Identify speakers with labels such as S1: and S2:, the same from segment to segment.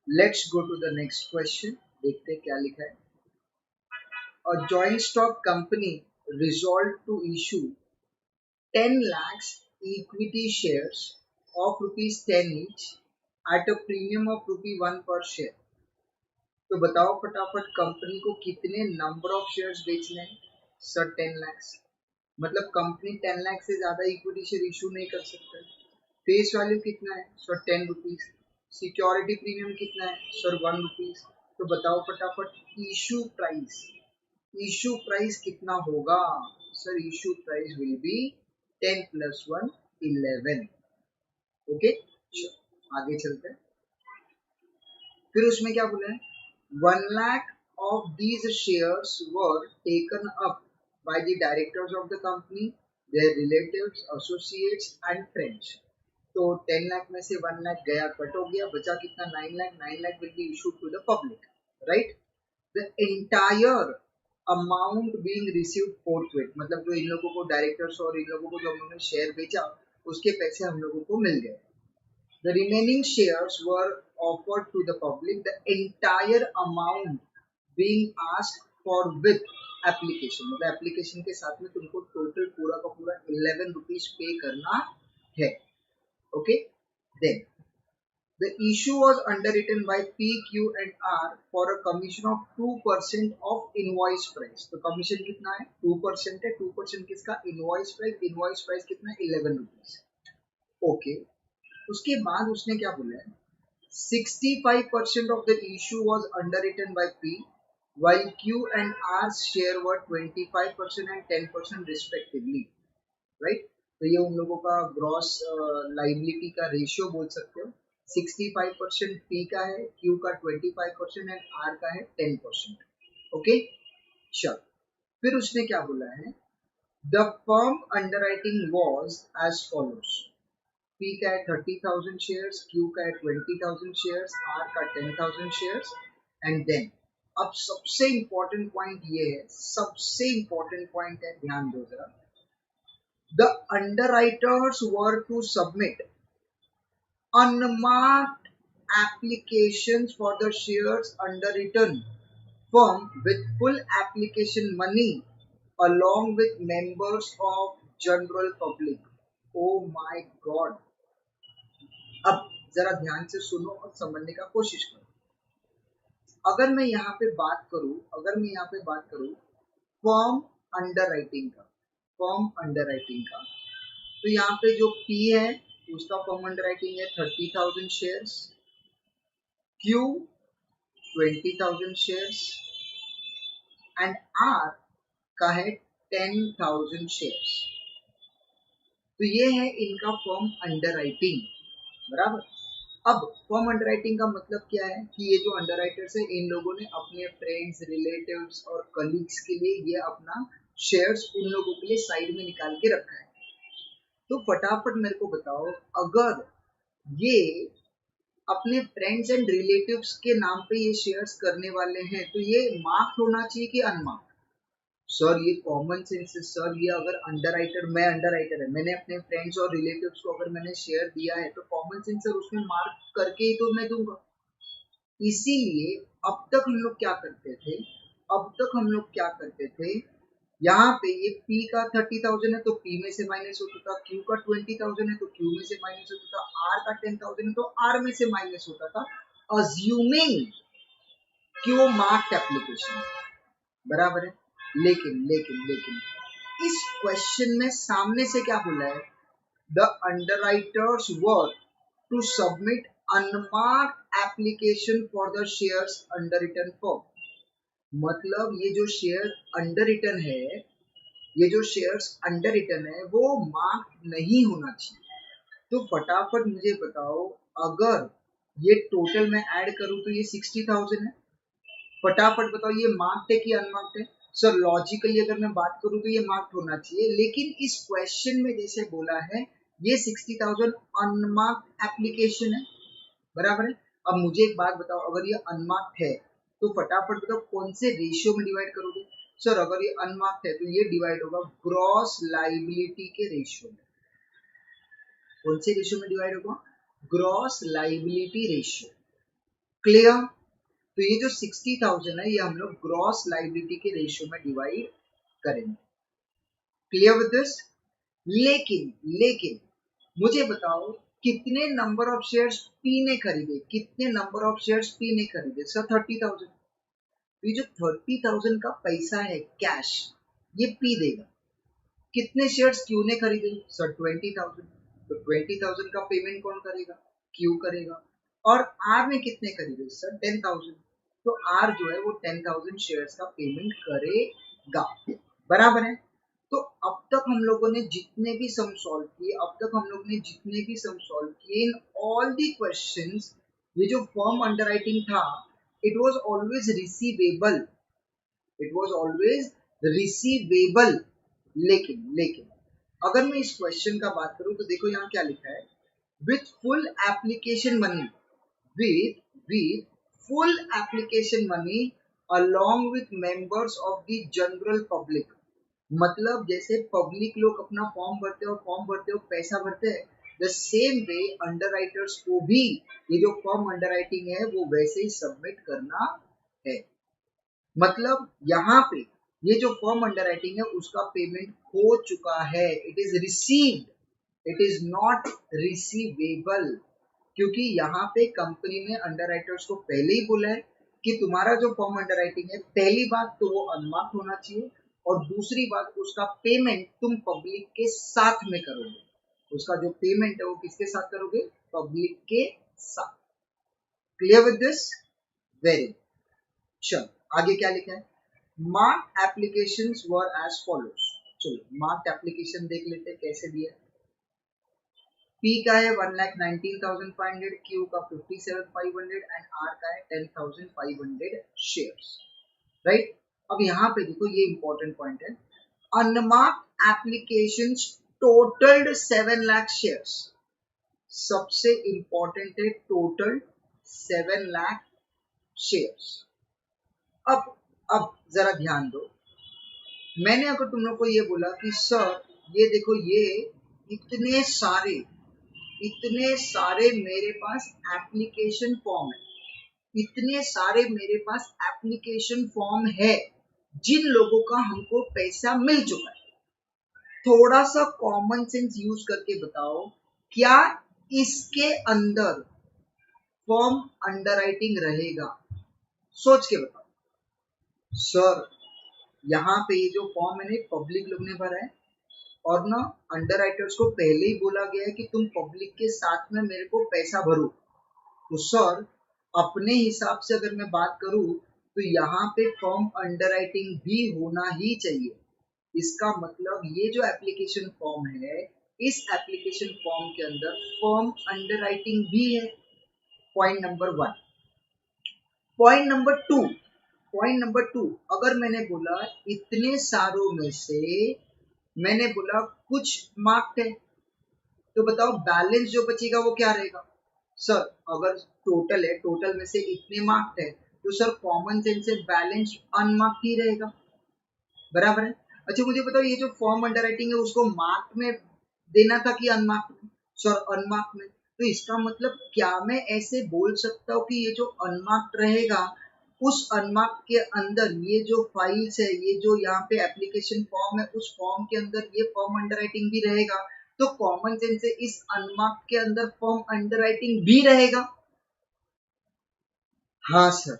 S1: Let's go to the next question. देखते हैं क्या लिखा है। A joint stock company resolved to issue 10 lakhs equity shares of rupees 10 each at a premium of rupee 1 per share। तो बताओ फटाफट company को कितने नंबर ऑफ शेयर्स बेचने हैं। सर 10 lakhs, मतलब कंपनी 10 लाख से ज्यादा इक्विटी शेयर इशू नहीं कर सकता। फेस वैल्यू कितना है सर 10 रुपीज। सिक्योरिटी प्रीमियम कितना है सर 1 रुपीज। तो बताओ फटाफट इशू प्राइस कितना होगा। Sir issue price will be 10 plus 1 11। Okay, आगे चलते हैं। फिर उसमें क्या बोला है, 1 lakh of these shares were taken up by the directors of the company, their relatives, associates and friends. तो 10 लाख में से 1 लाख गया, कट हो गया, बचा कितना 9 lakh. 9 lakh will be issued to the public, right. The entire amount being received forthwith, मतलब जो इन लोगों को डायरेक्टर्स और इन लोगों को जो उन्होंने शेयर बेचा उसके पैसे हम लोगों को मिल गए। The remaining shares were offered to the public, the entire amount being asked for with application, मतलब एप्लीकेशन के साथ में तुमको टोटल पूरा का पूरा 11 रुपीज पे करना है। Okay, then the issue was underwritten by P, Q and R for a commission of 2% of invoice price। तो कमीशन कितना है 2% है। 2% किसका, इनवॉइस प्राइस। इनवॉइस प्राइस कितना है 11 रुपीज। ओके, उसके बाद उसने क्या बोला है, 65% of the issue was underwritten by P while Q and R's share were 25% and 10% respectively, right. तो ये उन लोगों का ग्रॉस लाइबिलिटी का रेशियो बोल सकते हो। 65% पी का है, क्यू का 25% एंड आर का है 10%। ओके, चल फिर उसने क्या बोला है, the firm underwriting was as follows. P का है 30,000 शेयर्स, क्यू का है 20,000 शेयर्स, आर का 10,000 शेयर्स एंड देन अब सबसे इंपॉर्टेंट पॉइंट ये है, सबसे इंपॉर्टेंट पॉइंट है, ध्यान दो जरा। The underwriters were to submit unmarked applications for the shares underwritten firm with full application money along with members of general public। Oh my God! अब जरा ध्यान से सुनो और समझने का कोशिश करो। अगर मैं यहाँ पे बात करूँ, फर्म अंडरराइटिंग का, तो यहाँ पे जो P है उसका फर्म अंडरराइटिंग है 30,000 shares, Q 20,000 shares and R का है 10,000 शेयर्स। तो ये है इनका फर्म अंडरराइटिंग, बराबर। अब फर्म अंडरराइटिंग का मतलब क्या है कि ये जो अंडरराइटर्स है इन लोगों ने अपने फ्रेंड्स, रिलेटिव्स और कलीग्स के लिए ये अपना शेयर्स उन लोगों के लिए साइड में निकाल के रखा है। तो फटाफट मेरे को बताओ, अगर ये अपने फ्रेंड्स एंड रिलेटिव्स के नाम पे ये शेयर्स करने वाले हैं तो ये मार्क्ड होना चाहिए कि अनमार्क्ड। सर ये कॉमन सेंस है सर। ये अगर मैं अंडरराइटर है, मैंने अपने फ्रेंड्स और रिलेटिव्स को अगर मैंने शेयर दिया है तो कॉमन सेंस सर उसमें मार्क करके ही तो मैं दूंगा। इसीलिए अब तक हम लोग क्या करते थे, यहाँ पे ये P का 30,000 है तो P में से माइनस होता था, Q का 20,000 है तो Q में से माइनस होता था, R का 10,000 है तो R में से माइनस होता था, अज्यूमिंग कि वो मार्क्ड एप्लीकेशन, बराबर है। लेकिन इस क्वेश्चन में सामने से क्या बोला है, the underwriters were to submit unmarked application for the shares underwritten for. मतलब ये जो शेयर अंडर रिटर्न है वो मार्क नहीं होना चाहिए। तो फटाफट मुझे बताओ, अगर ये टोटल में ऐड करूं तो ये 60,000 है। फटाफट बताओ ये मार्क्ड है कि अनमार्क्ड है। सर लॉजिकली अगर मैं बात करूं तो ये मार्क्ड होना चाहिए, लेकिन इस क्वेश्चन में जैसे बोला है ये 60,000 अनमार्क्ड एप्लीकेशन है, बराबर है। अब मुझे एक बात बताओ, अगर ये अनमार्क्ड है तो फटाफट बताओ कौन से रेशियो में डिवाइड करोगे। सर अगर ये अनमार्क्ड है तो ये डिवाइड होगा ग्रॉस लाइबिलिटी के रेशियो में। कौन से रेशियो में डिवाइड होगा, ग्रॉस लाइबिलिटी रेशियो। क्लियर? तो ये जो 60,000 है ये हम लोग ग्रॉस लाइबिलिटी के रेशियो में डिवाइड करेंगे। Clear with this? लेकिन मुझे बताओ कितने नंबर ऑफ शेयर्स पी ने खरीदे? कितने नंबर ऑफ शेयर्स पी ने खरीदे? सर 30,000। ये जो 30,000 का पैसा है कैश, ये पी देगा। कितने शेयर्स क्यू ने खरीदे? सर 20,000। तो 20,000 का पेमेंट कौन करेगा? क्यू करेगा। और आर ने कितने खरीदे? सर 10,000। तो आर जो है वो 10,000 शेयर्स का पेमेंट करेगा। बराबर है? तो अब तक हम लोगों ने जितने भी सम सॉल्व किए, इन ऑल दी क्वेश्चंस, ये जो फॉर्म अंडरराइटिंग था, इट वाज ऑलवेज रिसीवेबल। लेकिन अगर मैं इस क्वेश्चन का बात करूं तो देखो यहाँ क्या लिखा है, with full application money along with members of the general public। मतलब जैसे पब्लिक लोग अपना फॉर्म भरते हो पैसा भरते हैं, द सेम वे अंडरराइटर्स को भी ये जो फॉर्म अंडरराइटिंग है वो वैसे ही सबमिट करना है। मतलब यहाँ पे ये जो फॉर्म अंडरराइटिंग है उसका पेमेंट हो चुका है, it is received, it is not receivable. क्योंकि यहाँ पे कंपनी ने अंडरराइटर्स को पहले ही बोला है कि तुम्हारा जो फॉर्म अंडरराइटिंग है, पहली बात तो वो अनमार्क्ड होना चाहिए, और दूसरी बात उसका पेमेंट तुम पब्लिक के साथ में करोगे। उसका जो पेमेंट है वो किसके साथ करोगे? पब्लिक के साथ। Clear with this? Very good. चलो आगे क्या लिखा है, mark applications were as follows. चलो मार्क एप्लीकेशन देख लेते हैं कैसे दिया है। P का है 1,19,500, Q का 57,500 एंड R का है 10,500 शेयर्स। राइट? अब यहाँ पे देखो ये इंपॉर्टेंट पॉइंट है, अनमार्क्ड एप्लीकेशंस टोटल्ड 7 लाख शेयर्स। सबसे इंपॉर्टेंट है टोटल 7 लाख शेयर्स। अब जरा ध्यान दो, मैंने अगर तुम लोग को ये बोला कि सर ये देखो ये इतने सारे मेरे पास एप्लीकेशन फॉर्म है, जिन लोगों का हमको पैसा मिल चुका है। थोड़ा सा कॉमन सेंस यूज करके बताओ, क्या इसके अंदर फॉर्म अंडरराइटिंग रहेगा? सोच के बताओ। सर यहाँ पे ये जो फॉर्म है पब्लिक लोग ने भरा है, और ना अंडरराइटर्स को पहले ही बोला गया है कि तुम पब्लिक के साथ में मेरे को पैसा भरो। तो सर अपने हिसाब से अगर मैं बात करूं तो यहाँ पे फॉर्म अंडरराइटिंग भी होना ही चाहिए। इसका मतलब ये जो एप्लीकेशन फॉर्म है, इस एप्लीकेशन फॉर्म के अंदर फॉर्म अंडरराइटिंग भी है। Point number 1। Point number two, अगर मैंने बोला इतने सारों में से मैंने बोला कुछ मार्क्ड है, तो बताओ बैलेंस जो बचेगा वो क्या रहेगा? सर अगर टोटल है, टोटल में से इतने मार्क्ड है, तो सर कॉमन सेंस से बैलेंस अनमार्क्ड ही रहेगा। बराबर है? अच्छा मुझे बताओ ये जो फॉर्म अंडरराइटिंग है उसको मार्क में देना था कि अनमार्क्ड में? सर अनमार्क्ड में। तो इसका मतलब क्या मैं ऐसे बोल सकता हूँ कि ये जो अनमार्क्ड रहेगा, उस अनमार्क्ड के अंदर ये जो फाइल्स है, ये जो यहाँ पे एप्लीकेशन फॉर्म है, उस फॉर्म के अंदर ये फॉर्म अंडरराइटिंग भी रहेगा? तो कॉमन सेंस से इस अनमार्क्ड के अंदर फॉर्म अंडरराइटिंग भी रहेगा। हाँ सर।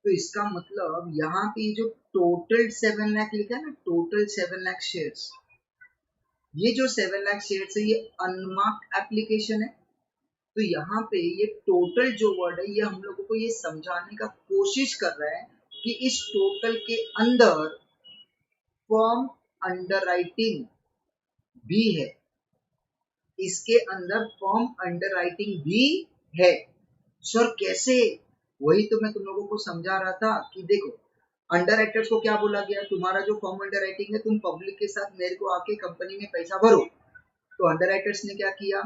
S1: तो इसका मतलब यहाँ पे जो टोटल 7 लाख लिखा है ना, टोटल 7 लाख शेयर्स, ये जो 7 लाख शेयर्स है ये अनमार्क्ड एप्लीकेशन है। तो यहाँ पे ये टोटल जो वर्ड है ये हम लोगों को ये समझाने का कोशिश कर रहा है कि इस टोटल के अंदर फॉर्म अंडरराइटिंग भी है, इसके अंदर फॉर्म अंडरराइटिंग भी है। सर कैसे? वही तो मैं तुम लोगों को समझा रहा था कि देखो अंडरराइटर्स को क्या बोला गया, तुम्हारा जो फॉर्म अंडरराइटिंग है तुम पब्लिक के साथ मेरे को आके कंपनी में पैसा भरो। तो अंडरराइटर्स ने क्या किया,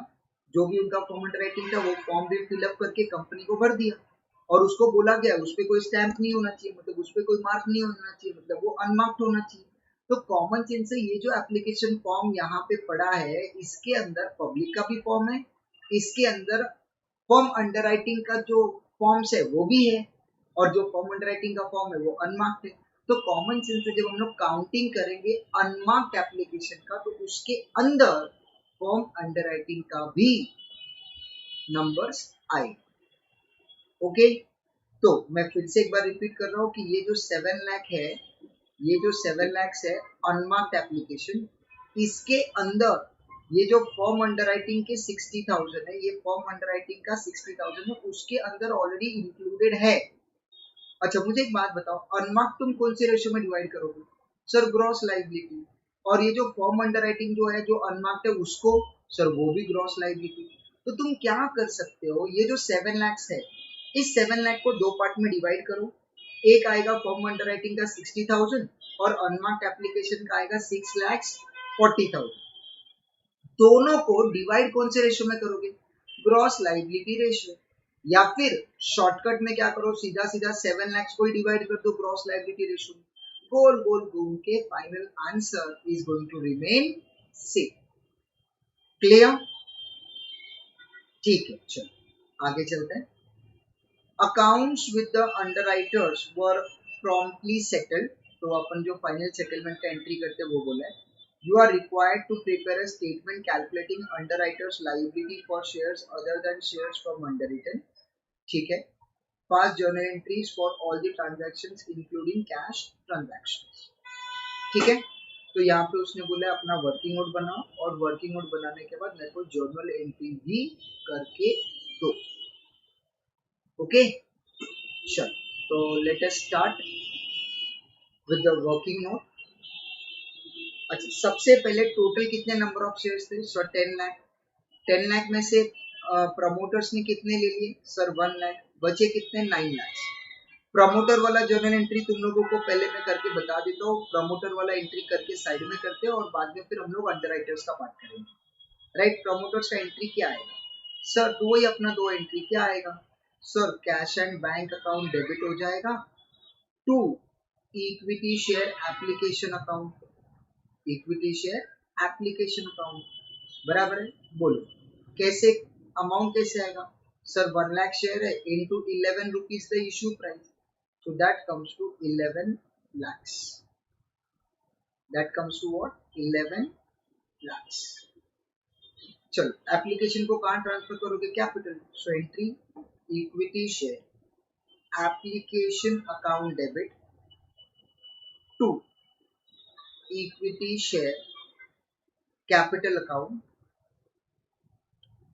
S1: जो भी उनका फॉर्म अंडरराइटिंग था वो फॉर्म भी फिलअप करके कंपनी को भर दिया, और उसको बोला गया उस पर कोई स्टैंप नहीं होना चाहिए, मतलब उस पर कोई मार्क नहीं होना चाहिए, मतलब वो अनमार्क्ड होना चाहिए। तो कॉमन सेंस से ये जो एप्लीकेशन फॉर्म यहाँ पे पड़ा है, इसके अंदर पब्लिक का भी फॉर्म है, इसके अंदर फॉर्म अंडरराइटिंग का जो फॉर्म्स है वो भी है, और जो फॉर्म अंडरराइटिंग का फॉर्म है वो अनमार्क्ड है। तो कॉमन सेंस से जब हम लोग काउंटिंग करेंगे अनमार्क्ड एप्लीकेशन का, तो उसके अंदर फॉर्म अंडरराइटिंग का भी नंबर्स आए। ओके, तो मैं फिर से एक बार रिपीट कर रहा हूँ कि ये जो 7 लाख है, ये जो 7 लाख है अनमार्क्ड एप्लीकेशन, इसके अंदर ये जो फॉर्म अंडरराइटिंग के 60,000 है, ये फॉर्म अंडरराइटिंग का 60,000 है, उसके अंदर ऑलरेडी इंक्लूडेड है। अच्छा मुझे एक बात बताओ, अनमार्क्ड तुम कौन से रेशियो में डिवाइड करोगे? Sir gross liability. और ये जो फॉर्म अंडरराइटिंग जो है जो अनमार्क्ड है उसको, सर वो भी ग्रॉस लायबिलिटी। तो तुम क्या कर सकते हो, ये जो 7 लाख है, इस 7 लाख को दो पार्ट में डिवाइड करो। एक आएगा फॉर्म अंडरराइटिंग का 60,000 और अनमार्क्ड एप्लीकेशन का आएगा 6,40,000। दोनों को डिवाइड कौन से रेशियो में करोगे? Gross liability ratio. या फिर शॉर्टकट में क्या करो, सीधा सीधा 7 लाख को ही डिवाइड कर दो ग्रॉस लायबिलिटी रेशियो में। गोल गोल घूम के final answer is going to remain same. Clear? ठीक है, चलो आगे चलते हैं। Accounts with the underwriters were promptly settled. तो अपन जो फाइनल सेटलमेंट का एंट्री करते हैं वो बोला है, you are required to prepare a statement calculating underwriters liability for shares other than shares from underwritten. ठीक है, pass journal entries for all the transactions including cash transactions. ठीक है, तो यहाँ पे उसने बोला अपना वर्किंग नोट बनाओ, और वर्किंग नोट बनाने के बाद मेरे को जर्नल एंट्री भी करके दो। ओके, चल तो let us start with the working note. अच्छा, सबसे पहले टोटल कितने नंबर ऑफ शेयर्स थे? सर 10 लाख। 10 लाख में से प्रमोटर्स ने कितने ले लिए? सर 1 लाख। बचे कितने? 9 लाख। प्रमोटर वाला जर्नल एंट्री तुम लोगों को पहले मैं करके बता देता हूँ। प्रमोटर वाला एंट्री करके साइड में करते हैं और बाद में फिर हम लोग अंडरराइटर्स का बात करेंगे। राइट, प्रमोटर्स का एंट्री क्या आएगा? सर दो ही अपना दो एंट्री क्या आएगा? Sir cash and bank account debit हो जाएगा to equity share application account. Equity share application account बराबर है। बोलो कैसे, अमाउंट कैसे आएगा? सर 1 लाख शेयर है into 11 rupees the issue price, so that comes to 11 lakhs. That comes to what? 11 lakhs. चलो एप्लीकेशन को कहाँ ट्रांसफर करोगे? Capital. So entry equity share application account debit to equity share capital account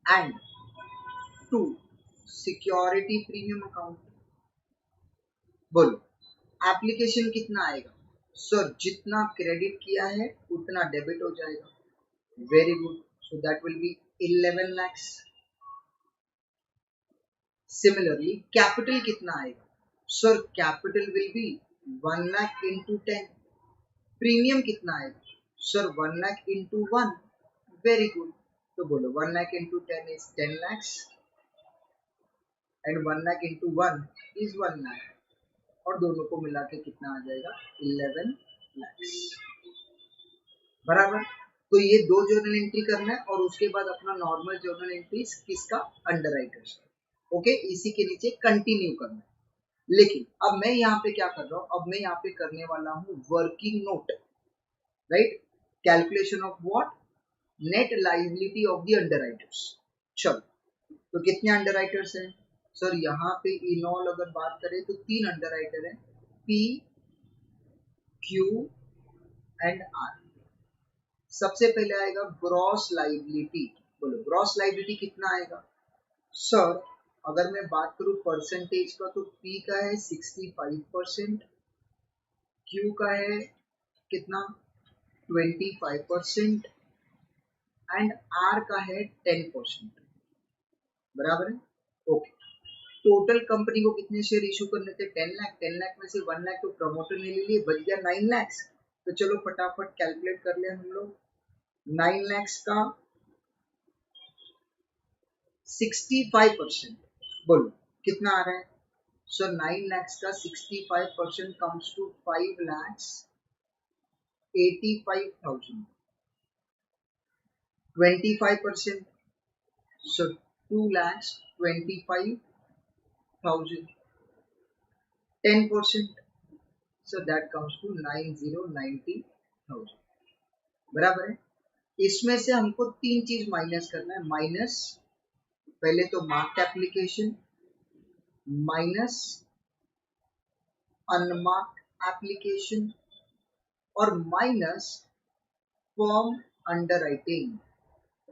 S1: and to security premium account. बोलो application कितना आएगा? Sir जितना credit किया है उतना डेबिट हो जाएगा। Very good, so that will be 11 lakhs. Similarly capital कितना आएगा? Sir capital will be 1 lakh into 10. Premium कितना आएगा? Sir 1 lakh into 1. Very good, तो बोलो 1 lakh into 10 is 10 lakhs and 1 lakh into 1 is 1 lakh, और दोनों को मिला के कितना आ जाएगा? 11 lakhs बराबर। तो ये दो जर्नल एंट्री करना है और उसके बाद अपना नॉर्मल जर्नल एंट्री किसका? अंडरराइटर्स का। ओके, इसी के नीचे कंटिन्यू करना है। लेकिन अब मैं यहाँ पे क्या कर रहा हूँ, अब मैं यहाँ पे करने वाला हूँ working note. Right, calculation of what? Net liability of the underwriters. चलो तो कितने अंडरराइटर्स हैं? सर यहाँ पे इन ऑल अगर बात करें तो 3 अंडरराइटर हैं, पी क्यू एंड आर। सबसे पहले आएगा ग्रॉस लायबिलिटी। बोलो ग्रॉस लायबिलिटी कितना आएगा? सर अगर मैं बात करूं परसेंटेज का तो पी का है 65%, क्यू का है कितना? 25% एंड आर का है 10%। बराबर है। ओके, टोटल कंपनी को कितने शेयर इशू करने थे? 10 लाख। 10 लाख में से 1 लाख तो प्रमोटर ने ले लिए, बच गया 9 लाख। तो चलो फटाफट कैलकुलेट कर ले हम लोग। 9 लाख का 65%, बोलो कितना आ रहा है? सो 9 lakhs का 65% comes to 5 lakhs 85,000. 25%, so 2 lakhs 25 1000, 10%, so that comes to 90,90,000, बराबर है। इसमें से हमको तीन चीज माइनस करना है, माइनस पहले तो marked application, minus unmarked application और माइनस फॉर्म अंडरराइटिंग।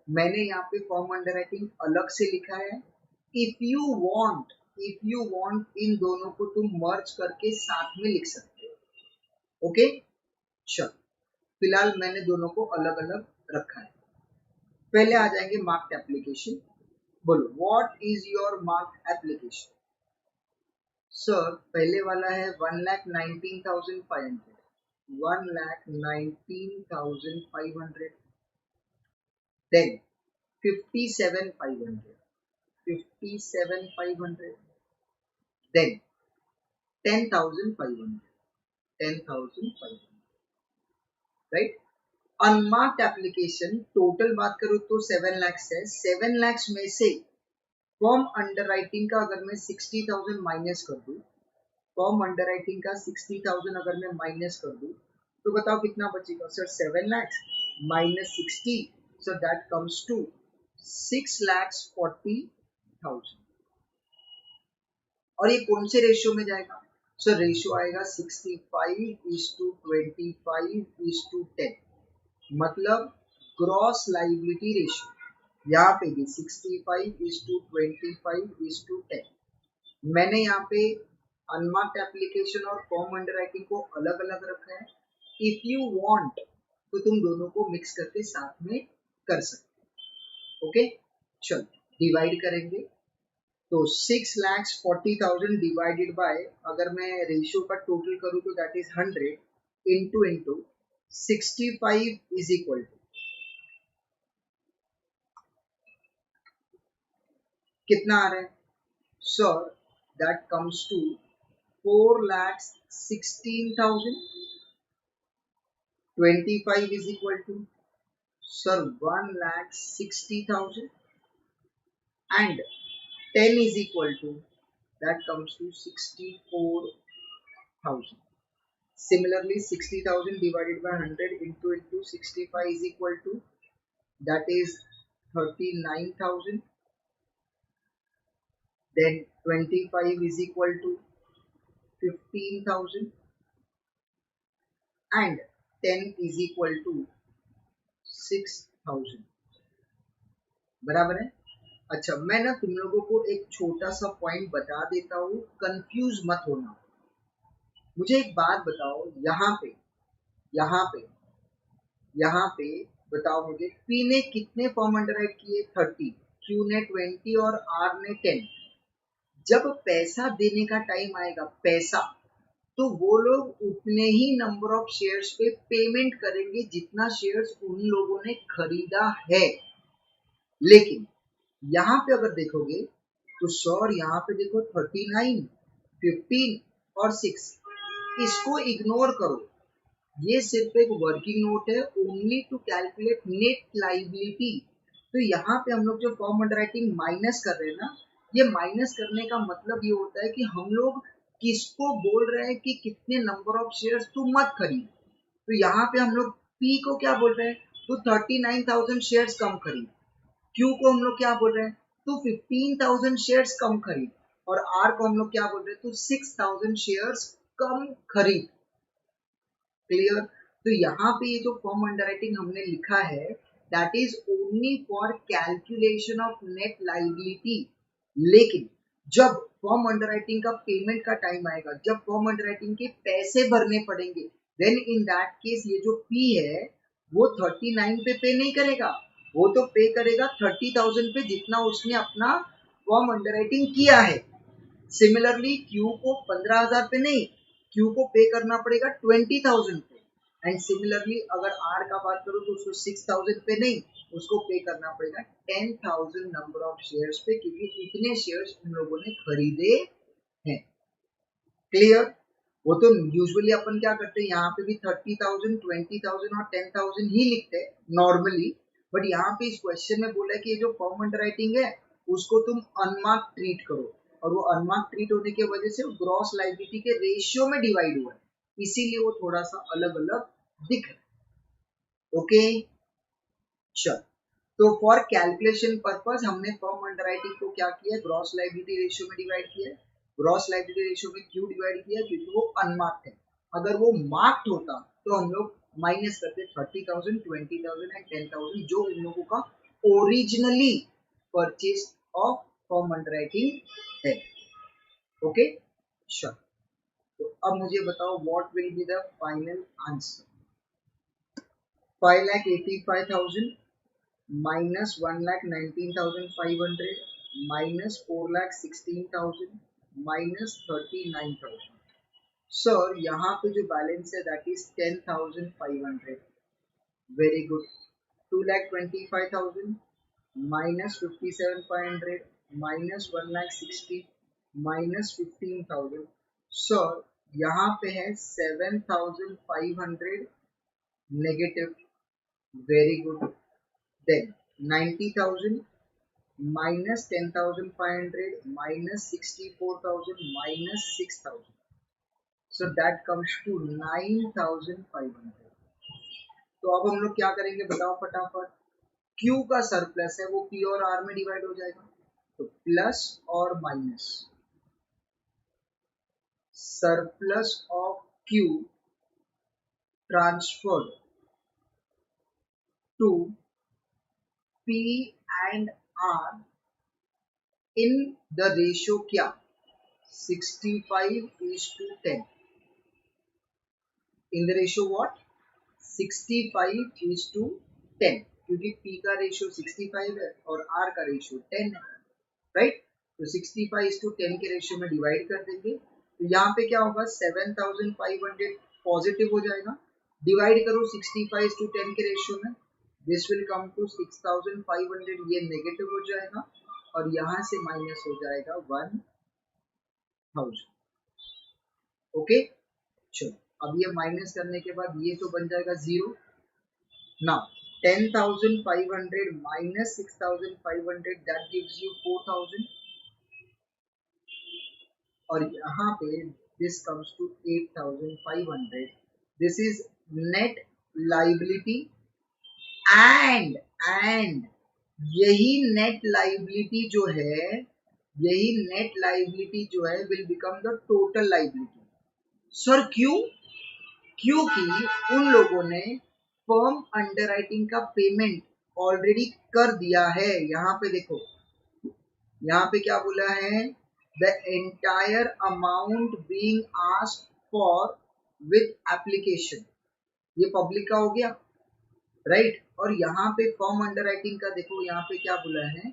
S1: मैंने यहाँ पे फॉर्म अंडरराइटिंग अलग से लिखा है। इफ यू वांट इन दोनों को तुम मर्ज करके साथ में लिख सकते हो। ओके, चलो फिलहाल मैंने दोनों को अलग अलग रखा है। पहले आ जाएंगे मार्क्ड एप्लीकेशन। बोलो what is your marked application? Sir पहले वाला है 1,19,500, 1,19,500, then 57,500, 57,500, then 10,500, 10,500, right. Unmarked application total बात करूं तो 7 लाख है। 7 लाख में से फॉर्म अंडरराइटिंग का अगर मैं 60,000 माइनस कर दूं, फॉर्म अंडरराइटिंग का 60,000 अगर मैं माइनस कर दूं तो बताओ कितना बचेगा? Sir 7 lakh minus 60, so that comes to 6,40,000। और ये कौन से रेशियो में जाएगा? सर रेशियो आएगा 65:25:10, मतलब ग्रॉस लाइबिलिटी रेशियो। यहाँ पे भी 65:25:10। मैंने यहाँ पे अनमार्क्ड एप्लीकेशन और फॉर्म अंडरराइटिंग को अलग अलग रखा है। इफ यू वांट तो तुम दोनों को मिक्स करके साथ में कर सकते हो। ओके, चलो डिवाइड करेंगे तो 6,40,000 डिवाइडेड बाय, अगर मैं रेशियो का टोटल करूँ तो that is 100 into 65 is equal to कितना आ रहा है? Sir that comes to 4,16,000। 25 is equal to, sir, 1,60,000 and 10 is equal to, that comes to 64,000. Similarly 60,000 divided by 100 into 65 is equal to, that is 39,000. Then 25 is equal to 15,000 and 10 is equal to 6,000, बराबर है। अच्छा मैं ना तुम लोगों को एक छोटा सा पॉइंट बता देता हूँ, कंफ्यूज मत होना। मुझे एक बात बताओ, यहाँ पे बताओ मुझे, पी ने कितने फॉर्म अंडरराइट किए? 30, क्यू ने 20 और आर ने 10। जब पैसा देने का टाइम आएगा, पैसा, तो वो लोग उतने ही नंबर ऑफ शेयर्स पे पेमेंट करेंगे जितना शेयर्स उन लोगों ने खरीदा है। लेकिन यहाँ पे अगर देखोगे तो सर यहाँ पे देखो 39, 15 और 6, इसको इग्नोर करो। ये सिर्फ एक वर्किंग नोट है, only to calculate net liability. तो यहाँ पे हम लोग जो फॉर्म अंडरराइटिंग माइनस कर रहे हैं ना, ये माइनस करने का मतलब ये होता है कि हम लोग किसको बोल रहे हैं कि कितने नंबर ऑफ शेयर्स तू मत खरीद। तो यहाँ पे हम लोग पी को क्या बोल रहे हैं? तो 39,000 शेयर्स कम खरीद। क्यू को हम लोग क्या बोल रहे हैं? तो 15,000 शेयर्स कम खरीद। और आर को हम लोग क्या बोल रहे हैं? तो 6,000 शेयर्स कम खरीद। क्लियर? तो यहाँ पे ये जो फॉर्म अंडरराइटिंग हमने लिखा है, that is only for calculation of net liability. लेकिन जब फॉर्म अंडरराइटिंग का पेमेंट का टाइम आएगा, जब फॉर्म अंडरराइटिंग के पैसे भरने पड़ेंगे, देन इन दैट केस ये जो पी है वो 39 पे नहीं करेगा, वो तो पे करेगा 30,000 पे, जितना उसने अपना फॉर्म अंडरराइटिंग किया है। सिमिलरली क्यू को 15,000 पे नहीं, क्यू को पे करना पड़ेगा 20,000 पे। एंड सिमिलरली अगर आर का बात करूं तो उसको 6,000 पे नहीं, उसको पे करना पड़ेगा 10,000 नंबर ऑफ शेयर्स पे, क्योंकि इतने शेयर्स उन लोगों ने खरीदे हैं। क्लियर? वो तो यूजुअली अपन क्या करते हैं, यहाँ पे भी 30,000, 20,000 और 10,000 ही लिखते हैं नॉर्मली। बट यहाँ पे इस क्वेश्चन में बोला है कि ये जो फॉर्म अंडरराइटिंग है उसको तुम अनमार्क ट्रीट करो। और वो अनमार्क ट्रीट होने की वजह से ग्रॉस लायबिलिटी के रेशियो में डिवाइड हुआ है, इसीलिए वो थोड़ा सा अलग अलग दिख रहा है। ओके चल, तो फॉर कैलकुलेशन पर्पस हमने फर्म अंडरराइटिंग को क्या किया, ग्रॉस लायबिलिटी रेशियो में डिवाइड किया। ग्रॉस लायबिलिटी रेशियो में क्यों डिवाइड किया, क्योंकि वो अनमार्क्ड है। अगर वो मार्क्ड होता तो हम लोग माइनस करते 30,000, 20,000 एंड 10,000 जो इन लोगों का originally purchase of firm underwriting है। Okay sure. तो अब मुझे बताओ what will be the final answer. 5,85,000 minus 1,19,500 minus 4,16,000 minus 39,000। Sir यहाँ पे जो बैलेंस है that is 10,500। Very good. 2,25,000 minus 57,500 minus 1,60,000 minus 15,000। Sir यहाँ पे है 7,500 negative. Very good. Then 90,000 minus 10,500 minus 64,000 minus 6,000. So that comes to 9,500. तो अब हम लोग क्या करेंगे बताओ फटाफट। Q का सरप्लस है वो P और R में डिवाइड हो जाएगा, तो प्लस और minus surplus of Q transferred to P and R in the ratio क्या 65:10। in the ratio what 65:10, क्योंकि P का रेशियो 65 है और R का रेशियो 10 है, राइट। तो 65:10 के रेशियो में डिवाइड कर देंगे, तो यहाँ पे क्या होगा 7,500 पॉजिटिव हो जाएगा, डिवाइड करो 65:10 के रेशियो में, दिस विल कम टू 6,500, ये नेगेटिव हो जाएगा और यहाँ से माइनस हो जाएगा 1,000। ओके चलो, अब ये माइनस करने के बाद ये तो बन जाएगा 0। Now 10,500 minus 6,500 that gives you 4,000 और यहाँ पे this comes to 8,500। This is net liability and यही नेट लाइबिलिटी जो है will become the total liability. Sir क्यों? क्योंकि उन लोगों ने फर्म अंडरराइटिंग का पेमेंट ऑलरेडी कर दिया है। यहाँ पे देखो, यहाँ पे क्या बोला है, the entire amount being asked for with application, ये पब्लिक का हो गया, राइट। और यहाँ पे फर्म अंडरराइटिंग का देखो, यहाँ पे क्या बोला है,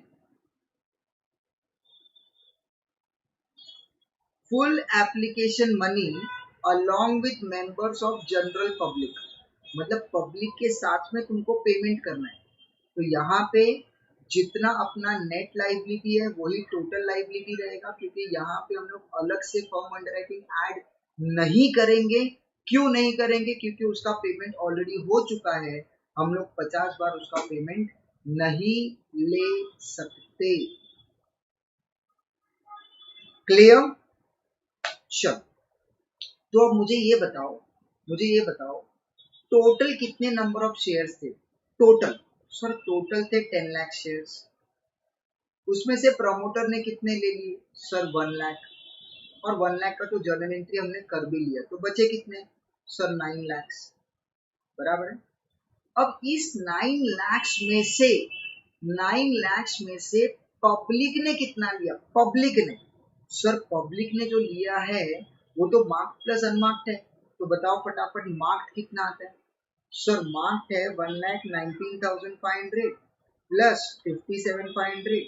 S1: full application money along with members of general public, मतलब पब्लिक के साथ में तुमको पेमेंट करना है। तो यहाँ पे जितना अपना नेट लाइबिलिटी है वही टोटल लाइबिलिटी रहेगा, क्योंकि यहाँ पे हम लोग अलग से फर्म अंडरराइटिंग ऐड नहीं करेंगे। क्यों नहीं करेंगे? क्योंकि उसका पेमेंट ऑलरेडी हो चुका है, हम लोग 50 बार उसका पेमेंट नहीं ले सकते। क्लियर? चल, तो अब मुझे ये बताओ टोटल कितने नंबर ऑफ शेयर्स थे? टोटल सर टोटल थे 10 लाख शेयर्स। उसमें से प्रमोटर ने कितने ले लिए? सर 1 लाख, और 1 लाख का तो जर्नल एंट्री हमने कर भी लिया, तो बचे कितने? सर 9 लाख, बराबर है। अब इस 9 लाख में से पब्लिक ने कितना लिया? पब्लिक ने, सर पब्लिक ने जो लिया है वो तो मार्क्ड प्लस अनमार्क्ड है, तो बताओ फटाफट मार्क्ड कितना आता है? सर मार्क्ड है 1,19,500 प्लस 57,500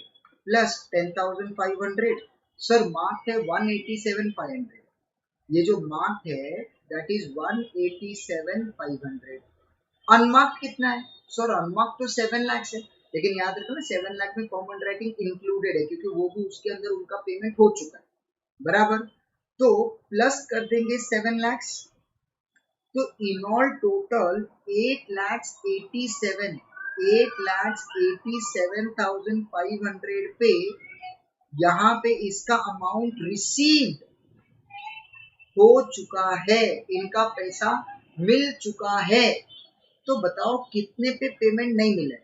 S1: प्लस 10,500। सर मार्क्ड है 187,500। ये जो मार्क्ड है दैट इज 187,500। अनमार्क्ड कितना है? सर अनमार्क्ड तो 7 लाख है, लेकिन याद रखो ना 7 लाख में फर्म अंडरराइटिंग इंक्लूडेड है, क्योंकि वो भी उसके अंदर उनका पेमेंट हो चुका है, बराबर। तो प्लस कर देंगे 7 लाख, तो इन ऑल टोटल 8,87,500 पे यहाँ पे इसका अमाउंट रिसीव्ड हो चुका है, इनका पैसा मिल चुका है। तो बताओ कितने पे पेमेंट नहीं मिला है?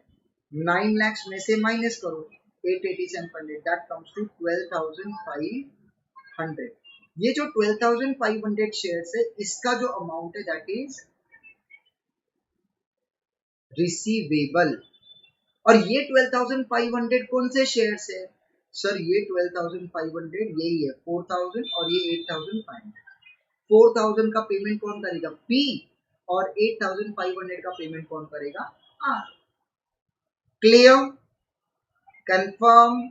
S1: 9 lakhs में से माइनस करो 88700, दैट कम्स टू 12,500। ये जो 12,500 शेयर्स है, इसका जो अमाउंट है दैट इज रिसीवेबल। और ये 12,500 कौन से शेयर्स है? सर ये 12,500 यही है, 4,000 और ये 8,500। 4,000 का पेमेंट कौन करेगा? P, और 8,500 का पेमेंट कौन करेगा? R। क्लियर? कंफर्म?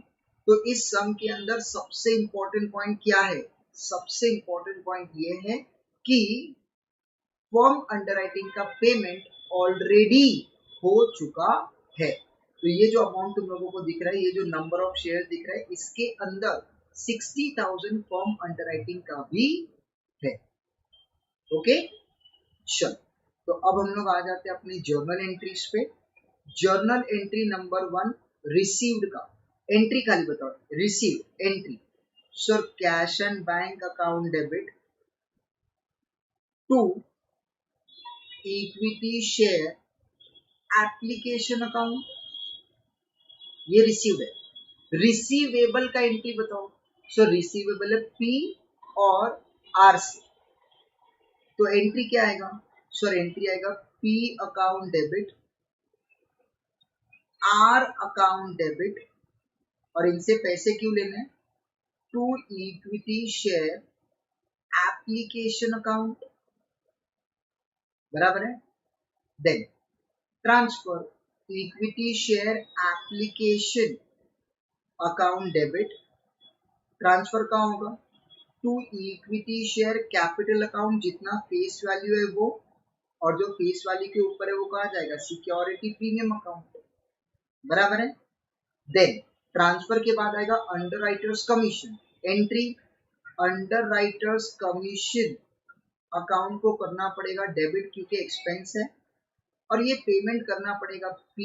S1: तो इस सम के अंदर सबसे इंपॉर्टेंट पॉइंट क्या है? सबसे इंपॉर्टेंट पॉइंट ये है कि फॉर्म अंडरराइटिंग का पेमेंट ऑलरेडी हो चुका है। तो ये जो अमाउंट तुम लोगों को दिख रहा है, ये जो नंबर ऑफ शेयर दिख रहा है, इसके अंदर 60,000 फॉर्म अंडरराइटिंग का भी है। ओके, चलो तो अब हम लोग आ जाते हैं अपनी जर्नल एंट्रीज पे। जर्नल एंट्री नंबर 1, रिसीव्ड का एंट्री खाली बताओ। Received entry, sir cash and bank account debit to equity share application account, ये रिसीव्ड है। रिसीवेबल का एंट्री बताओ। सर रिसीवेबल है P और R से, तो एंट्री क्या आएगा? सर एंट्री आएगा P account debit, R account debit, और इनसे पैसे क्यों लेने हैं? To equity share application account, बराबर है। Then transfer equity share application account debit, transfer कहाँ होगा? To equity share capital account, जितना फेस वैल्यू है वो, और जो फेस वैल्यू के ऊपर है वो कहा जाएगा? सिक्योरिटी प्रीमियम अकाउंट, बराबर है। देन ट्रांसफर के बाद आएगा underwriters commission entry. Underwriters commission account को करना पड़ेगा डेबिट, क्योंकि एक्सपेंस है, और ये पेमेंट करना पड़ेगा P,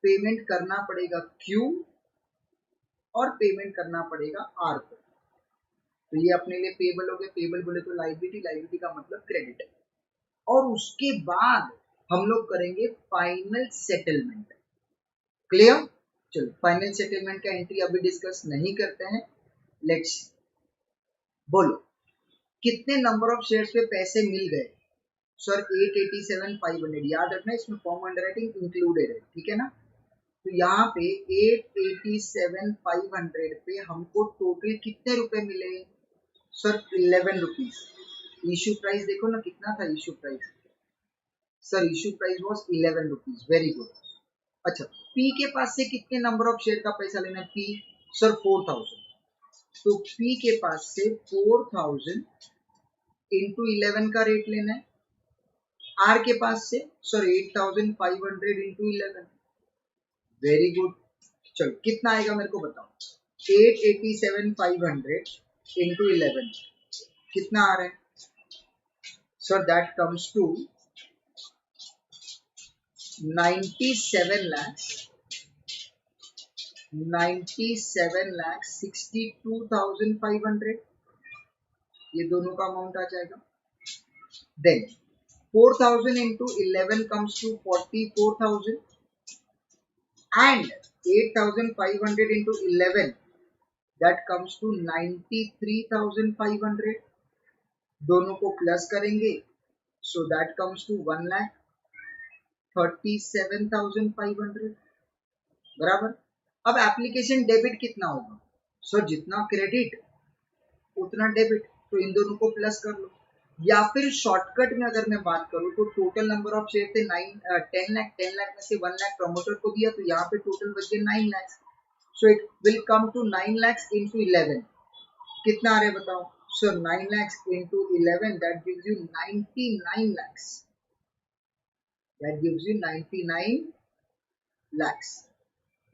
S1: पेमेंट करना पड़ेगा Q, और पेमेंट करना पड़ेगा R को। तो ये अपने लिए पेबल हो गए। पेबल बोले तो लाइबिलिटी, लाइबिलिटी का मतलब क्रेडिट। और उसके बाद हम लोग करेंगे फाइनल सेटलमेंट। क्लियर? चलो फाइनल सेटलमेंट का एंट्री अभी डिस्कस नहीं करते हैं। लेट्स बोलो कितने नंबर ऑफ शेयर्स पे पैसे मिल गए? सर 887,500, याद रखना इसमें फॉर्म अंडरराइटिंग इंक्लूडेड है, ठीक है ना। तो यहाँ पे 887,500 पे हमको टोटल कितने रुपए मिले? Sir 11 rupees. इश्यू प्राइस देखो ना कितना था issue price? Sir issue price was 11 rupees. Very good. अच्छा, P के पास से कितने नंबर ऑफ शेयर का पैसा लेना है? P, sir 4,000। तो P के पास से 4,000 इंटू 11 का रेट लेना है। R के पास से सर 8,500 इंटू 11। Very good. चलो कितना आएगा मेरे को बताओ? 887,500 इंटू 11 कितना आ रहा है? सर दैट कम्स टू 97,62,500, ये दोनों का अमाउंट आ जाएगा। Then 4,000 into 11 comes to 44,000 and 8,500 into 11 that comes to 93,500। दोनों को प्लस करेंगे so that comes to 1,37,500, बराबर। अब एप्लीकेशन डेबिट कितना होगा? सर जितना क्रेडिट उतना डेबिट, तो इन दोनों को प्लस कर लो। या फिर शॉर्टकट में अगर मैं बात करूं तो टोटल नंबर ऑफ शेयर थे 10 लाख, 10 लाख में से 1 लाख प्रमोटर को दिया, तो यहाँ पे टोटल बच गए 9 lakh. So it will come to 9 lakhs into 11। कितना आ रहा है बताओ? सो 9 lakhs into 11 that gives you 99 lakhs। That gives you 99 lakhs।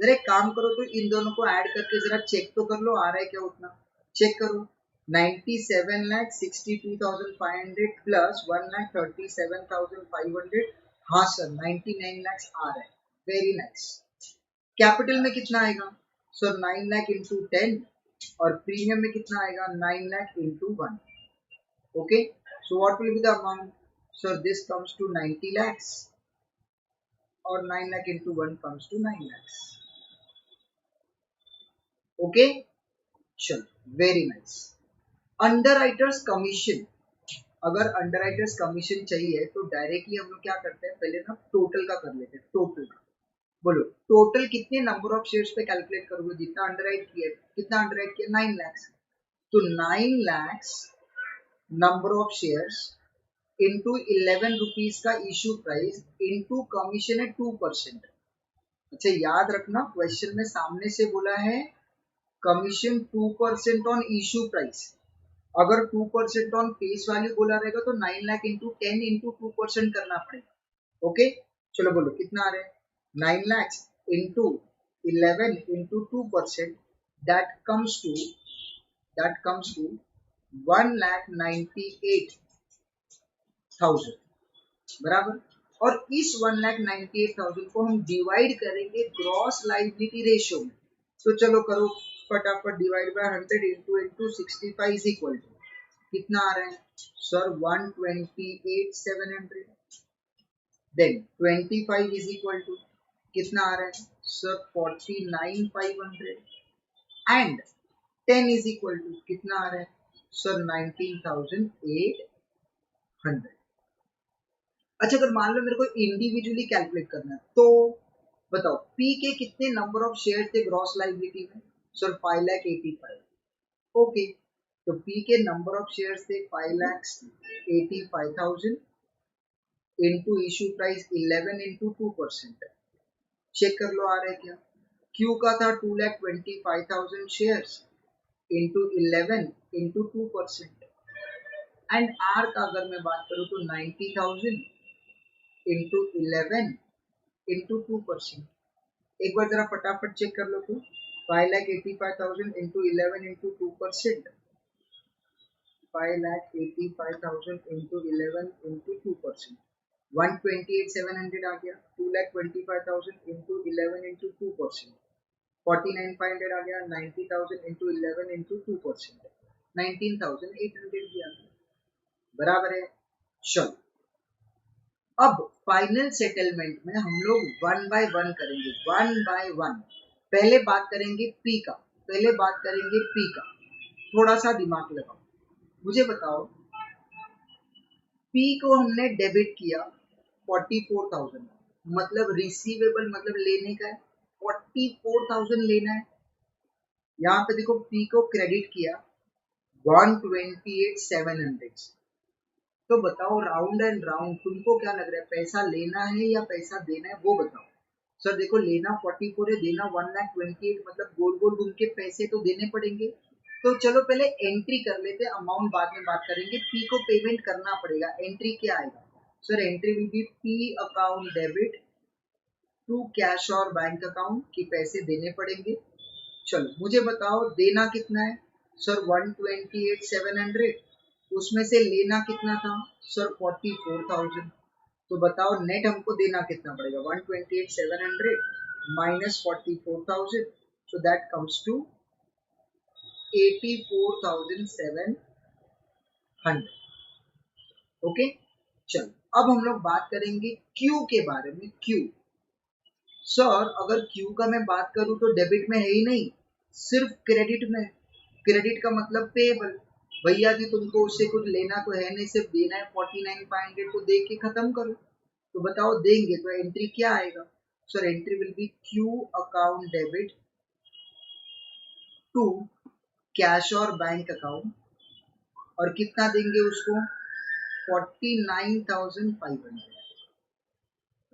S1: जरा एक काम करो तो इन दोनों को ऐड करके जरा चेक तो कर लो आ रहा है क्या उतना। चेक करो। 97,62,500 प्लस 1,37,500, हाँ सर 99 lakhs आ रहा है। Very nice. कैपिटल में कितना आएगा? सर 9 लाख इंटू 10 और प्रीमियम में कितना आएगा 9 lakh into 1. Okay, so what will be the amount? Sir this comes to 90 lakhs और 9 lakh into 1 comes to 9 lakhs. Okay, चलो, वेरी नाइस. अंडरराइटर्स कमीशन, अगर अंडरराइटर्स कमीशन चाहिए तो डायरेक्टली हम लोग क्या करते हैं, पहले ना टोटल का कर लेते हैं. टोटल का बोलो, टोटल कितने नंबर ऑफ शेयर्स पे कैलकुलेट करोगे जितना अंडरराइट किया. कितना अंडरराइट किया 9 lakhs. तो 9 lakhs number of shares into 11 rupees का इशू प्राइस इंटू कमीशन है 2%. अच्छा याद रखना, क्वेश्चन में सामने से बोला है कमीशन 2% ऑन इशू प्राइस. अगर 2% ऑन फेस वैल्यू बोला रहेगा तो 9 लाख इंटू 10 इंटू 2% करना पड़ेगा. ओके, चलो बोलो कितना आ रहा है 9 lakhs into 11 into 2%, that comes to 1,98,000 बराबर. और इस 1,98,000 को हम डिवाइड करेंगे ग्रॉस लाइबिलिटी रेशियो में. तो चलो करो फटाफट, divide by 100 into 65 is equal to कितना आ रहा है sir 128,700. Then 25 is equal to कितना आ रहा है sir 49,500 and 10 is equal to कितना आ रहा है सर 19,800. अच्छा, अगर मान लो मेरे को इंडिविजुअली कैलकुलेट करना है तो बताओ पी के कितने नंबर ऑफ शेयर थे ग्रॉस लाइबिलिटी में. सर 5,85,000. ओके, तो पी के नंबर ऑफ शेयर्स थे 5,85,000 into issue price 11 into 2%. Check कर लो आ रहा है क्या. क्यू का था 2,25,000 shares into 11 into 2%. And R का अगर मैं बात करूँ तो 90,000 इंटू 11 इंटू 2%. एक बार जरा फटाफट चेक कर लो तो 5,85,000 इंटू 11 इंटू 2%, 5,85,000 इंटू 11 इंटू 2%, 128,700 आ गया. 2,25,000 इंटू 11 इंटू 2%, 49,500 आ गया. 90,000 इंटू 11 इंटू 2%, 19,800 भी आ गया. बराबर है. चलो अब फाइनल सेटलमेंट में हम लोग 1 by 1 करेंगे. 1 by 1 पहले बात करेंगे पी का. थोड़ा सा दिमाग लगाओ, मुझे बताओ पी को हमने डेबिट किया 44,000, मतलब रिसीवेबल मतलब लेने का है 44,000 लेना है. यहाँ पे देखो पी को क्रेडिट किया 128,700. तो बताओ राउंड एंड राउंड तुमको क्या लग रहा है, पैसा लेना है या पैसा देना है वो बताओ. सर देखो लेना 44 है, देना 1,28,000, मतलब गोल गोल घूम के पैसे तो देने पड़ेंगे. तो चलो पहले एंट्री कर लेते हैं, अमाउंट बाद में बात करेंगे. पी को पेमेंट करना पड़ेगा. एंट्री क्या आएगा sir, entry will be P account debit to cash और बैंक अकाउंट की पैसे देने पड़ेंगे. चलो मुझे बताओ देना कितना है सर 128,700, उसमें से लेना कितना था सर 44,000. तो बताओ नेट हमको देना कितना पड़ेगा 128,700 minus 44,000, so that comes to 84,700. Okay, चलो अब हम लोग बात करेंगे क्यू के बारे में. क्यू सर अगर क्यू का मैं बात करूं तो डेबिट में है ही नहीं, सिर्फ क्रेडिट में. क्रेडिट का मतलब पेएबल. भैया जी तुमको उससे कुछ लेना तो है नहीं, सिर्फ देना है 49,500 को दे के खत्म करो. तो बताओ देंगे तो एंट्री क्या आएगा sir, entry will be Q account debit to cash और बैंक अकाउंट. और कितना देंगे उसको 49,500,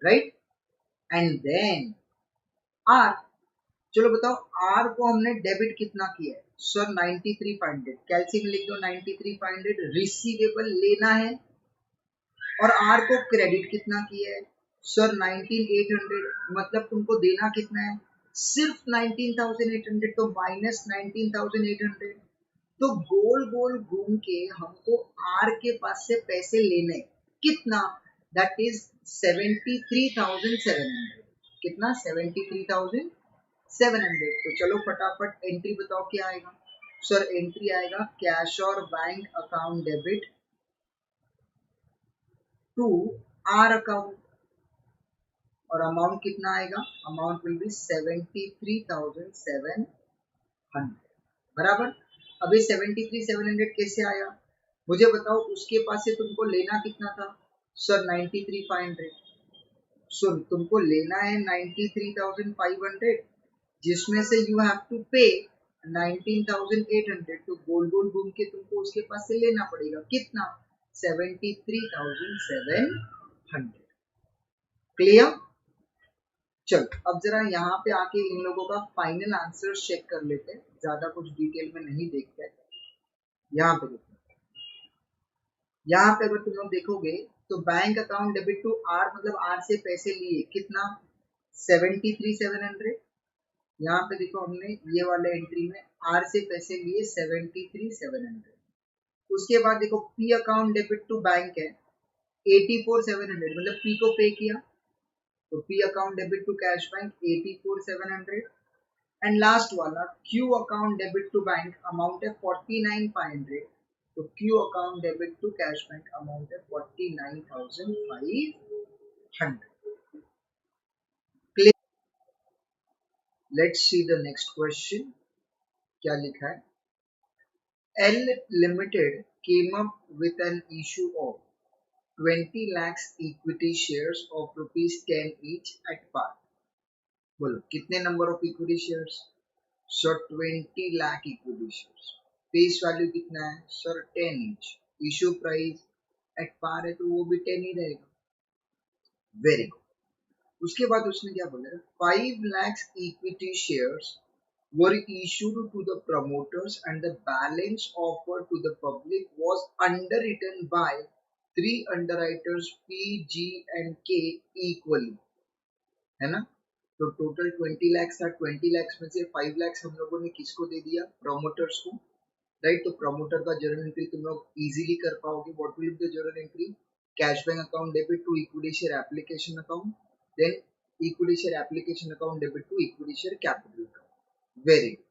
S1: राइट. एंड देन आर, चलो बताओ आर को हमने डेबिट कितना किया है सर 93,500. कैलसी में लिख दो 93,500 रिसीवेबल लेना है. और आर को क्रेडिट कितना किया है सर 19,800, मतलब तुमको देना कितना है सिर्फ 19,800, तो माइनस 19,800. तो गोल गोल घूम के हमको आर के पास से पैसे लेने कितना, दैट इज 73,700. कितना 73,700. 700। तो चलो फटाफट एंट्री बताओ क्या आएगा। सर एंट्री आएगा कैश और bank account debit to R account, और अमाउंट कितना आएगा, अमाउंट विल बी 73,700 बराबर। अभी 73,700 कैसे आया मुझे बताओ, उसके पास से तुमको लेना कितना था सर 93,500। सो तुमको लेना है 93,500, जिसमें से यू हैव टू पे 19,800। तो गोल गोल घूम के तुमको उसके पास से लेना पड़ेगा कितना, 73,700। क्लियर। चलो अब जरा यहाँ पे आके इन लोगों का फाइनल आंसर चेक कर लेते हैं, ज्यादा कुछ डिटेल में नहीं देखते। यहाँ पे देखो, यहाँ पे अगर तुम लोग देखोगे तो bank account debit to R मतलब आर से पैसे लिए कितना 73,700। यहाँ पे देखो हमने ये वाले एंट्री में आर से पैसे लिए 73,700। उसके बाद देखो P account debit to bank है 84,700, मतलब पी को पे किया, तो P account debit to cash bank 84,700। And last वाला Q account debit to bank amount है 49,500, तो Q account debit to cash bank amount है 49,500। Clear. Let's see the next question, क्या लिखा है। L Limited came up with an issue of 20 lakhs equity shares of rupees 10 each at par। बोलो कितने number of equity shares, sir 20 lakh equity shares, face value कितना है sir 10 each, issue price at par है तो वो भी 10 ही रहेगा। Very good. उसके बाद उसने क्या बोला, 5 lakhs equity shares were issued to the promoters and the balance offered to the public was underwritten by 3 underwriters P, G and K equally, है ना। तो टोटल 20 lakhs था, 20 lakhs में से 5 lakhs हम लोगों ने किसको दे दिया, प्रोमोटर्स को, राइट। तो प्रोमोटर का जर्नल एंट्री तुम लोग इजीली कर पाओगे। What will be the journal entry, cash bank account debit to equity share application account, then equity share application account debit to equity share capital account. Very good.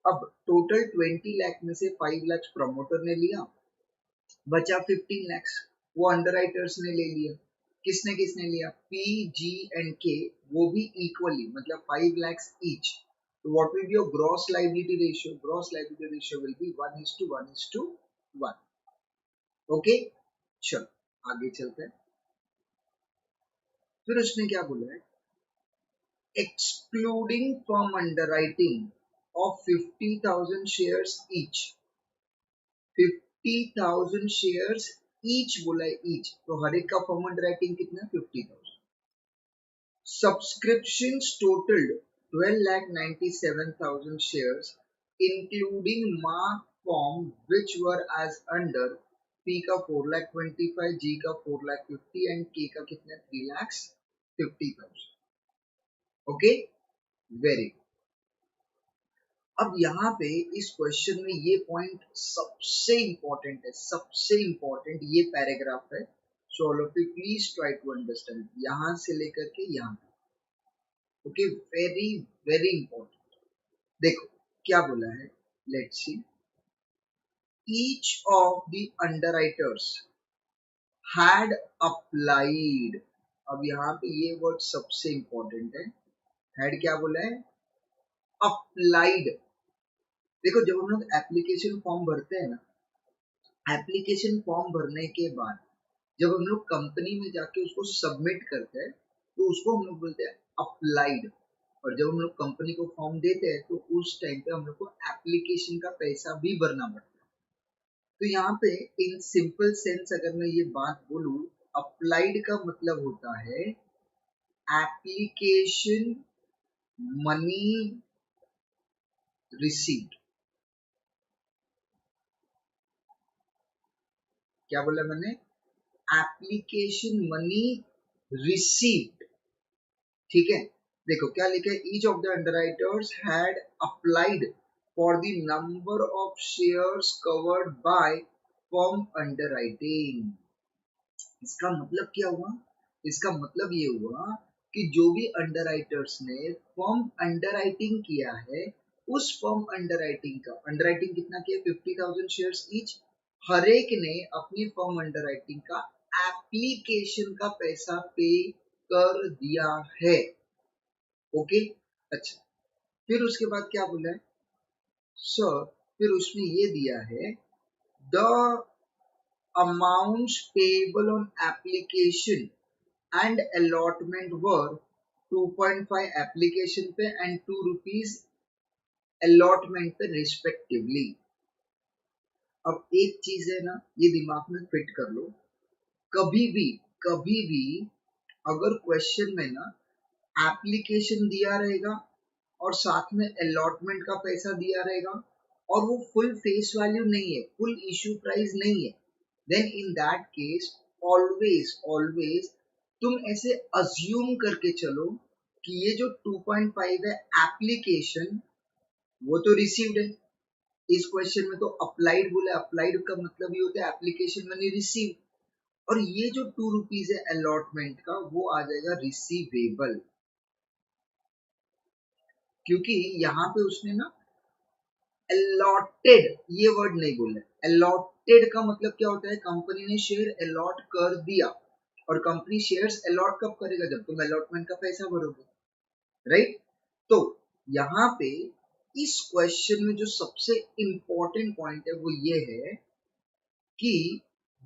S1: अब total 20 lakh में से 5 lakh promoter ने लिया, बचा 15 लाख, वो underwriters ने ले लिया। किसने किसने लिया, पी, जी एंड के, वो भी इक्वली, मतलब 5 lakh each. So what will be your gross liability ratio? Gross liability ratio will be 1:1:1. Okay? चलो आगे चलते हैं। फिर उसने क्या बोला है, excluding from underwriting of 50,000 shares each, 50,000 shares each बोला है each, तो हर एक का फॉर्म अंडरराइटिंग कितना 50,000। Subscriptions totaled 12,97,000 shares including marked form which were as under, P का 4,25,000, G का 4,50,000 एंड K का कितना 3,50,000। Okay, very good. अब यहाँ पे इस क्वेश्चन में ये पॉइंट सबसे इंपॉर्टेंट है, सबसे इंपॉर्टेंट ये पैराग्राफ है। So all of you please try to understand, यहाँ से लेकर के यहाँ तक। Okay, very very important. देखो क्या बोला है, let's see, each of the underwriters had applied. अब यहाँ पे ये वर्ड सबसे इंपॉर्टेंट है, हैड क्या बोला है, अप्लाइड। देखो जब हम लोग एप्लीकेशन फॉर्म भरते हैं ना, एप्लीकेशन फॉर्म भरने के बाद जब हम लोग कंपनी में जाके उसको सबमिट करते हैं तो उसको हम लोग बोलते हैं अप्लाइड। और जब हम लोग कंपनी को फॉर्म देते हैं तो उस टाइम पे हम लोग को एप्लीकेशन का पैसा भी भरना पड़ता है। तो यहाँ पे इन सिंपल सेंस अगर मैं ये बात बोलूं, अप्लाइड का मतलब होता है एप्लीकेशन मनी रिसीव्ड। क्या बोला मैंने, एप्लीकेशन मनी रिसीव्ड। ठीक है, देखो क्या लिखा है, each of the underwriters had applied for the number of shares covered by form underwriting. इसका मतलब क्या हुआ, इसका मतलब ये हुआ कि जो भी अंडरराइटर्स ने फर्म अंडरराइटिंग किया है, उस फर्म अंडरराइटिंग कितना किया, 50,000 शेयर्स ईच, हर एक ने अपनी फर्म अंडरराइटिंग का एप्लीकेशन का पैसा पे कर दिया है। ओके, अच्छा, फिर उसके बाद क्या बोला है सर, फिर उसमें ये दिया है the amounts payable on application and allotment were 2.5 application पे एंड 2 रुपीज अलॉटमेंट पे रिस्पेक्टिवली। अब एक चीज है ना, ये दिमाग में फिट कर लो, कभी भी अगर क्वेश्चन में ना एप्लीकेशन दिया रहेगा और साथ में अलॉटमेंट का पैसा दिया रहेगा और वो फुल फेस वैल्यू नहीं है, फुल इश्यू प्राइस नहीं है, then in that case always तुम ऐसे अज्यूम करके चलो कि ये जो 2.5 है एप्लीकेशन, वो तो रिसीव्ड है। इस क्वेश्चन में तो अप्लाइड बोला, अप्लाइड का मतलब ये होता है एप्लीकेशन मनी रिसीव, और ये जो 2 रुपीज है अलॉटमेंट का, वो आ जाएगा रिसीवेबल, क्योंकि यहाँ पे उसने ना अलॉटेड ये वर्ड नहीं बोला। अलॉटेड का मतलब क्या होता है, कंपनी ने शेयर अलॉट कर दिया, और कंपनी शेयर्स अलॉट कब करेगा, जब तुम अलॉटमेंट का पैसा भरोगे, राइट। तो यहाँ पे इस क्वेश्चन में जो सबसे इंपॉर्टेंट पॉइंट है वो ये है कि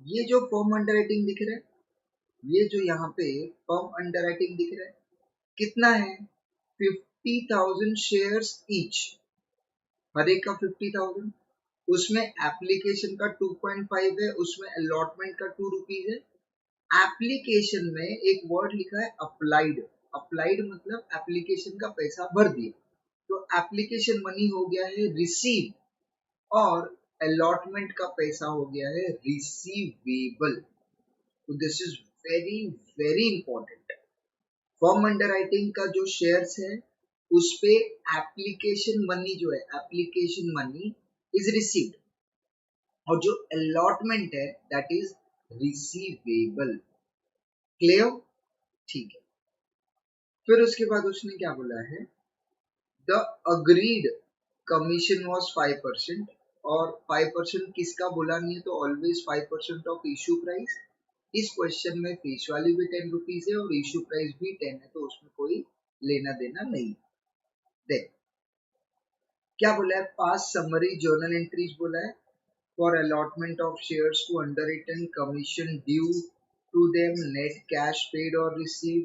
S1: ये जो फर्म अंडरराइटिंग दिख रहा है, ये जो यहाँ पे फर्म अंडरराइटिंग दिख रहा है, कितना है, 50,000 शेयर्स ईच, हर एक का 50,000, उसमें एप्लीकेशन का 2.5 है, उसमें अलॉटमेंट का 2 रुपीज है। एप्लीकेशन में एक वर्ड लिखा है अप्लाइड, अप्लाइड मतलब एप्लीकेशन का पैसा भर दिया, तो एप्लीकेशन मनी हो गया है रिसीव, और अलॉटमेंट का पैसा हो गया है रिसीवेबल। तो this is very very important. Firm underwriting का जो शेयर्स है उस पे एप्लीकेशन मनी जो है, एप्लीकेशन मनी इज रिसीव्ड, और जो अलॉटमेंट है दैट इज रिसीवेबल। क्लियर, ठीक है। फिर उसके बाद उसने क्या बोला है, द अग्रीड कमीशन वॉज 5%, और 5% किसका बोला नहीं है, तो ऑलवेज 5% ऑफ इशू प्राइस। इस क्वेश्चन में फेस वैल्यू भी 10 रुपीज है और इशू प्राइस भी 10 है, तो उसमें कोई लेना देना नहीं। देख क्या बोला है, पास समरी जर्नल एंट्रीज बोला है for allotment of shares to underwritten commission due to them net cash paid और रिसीव।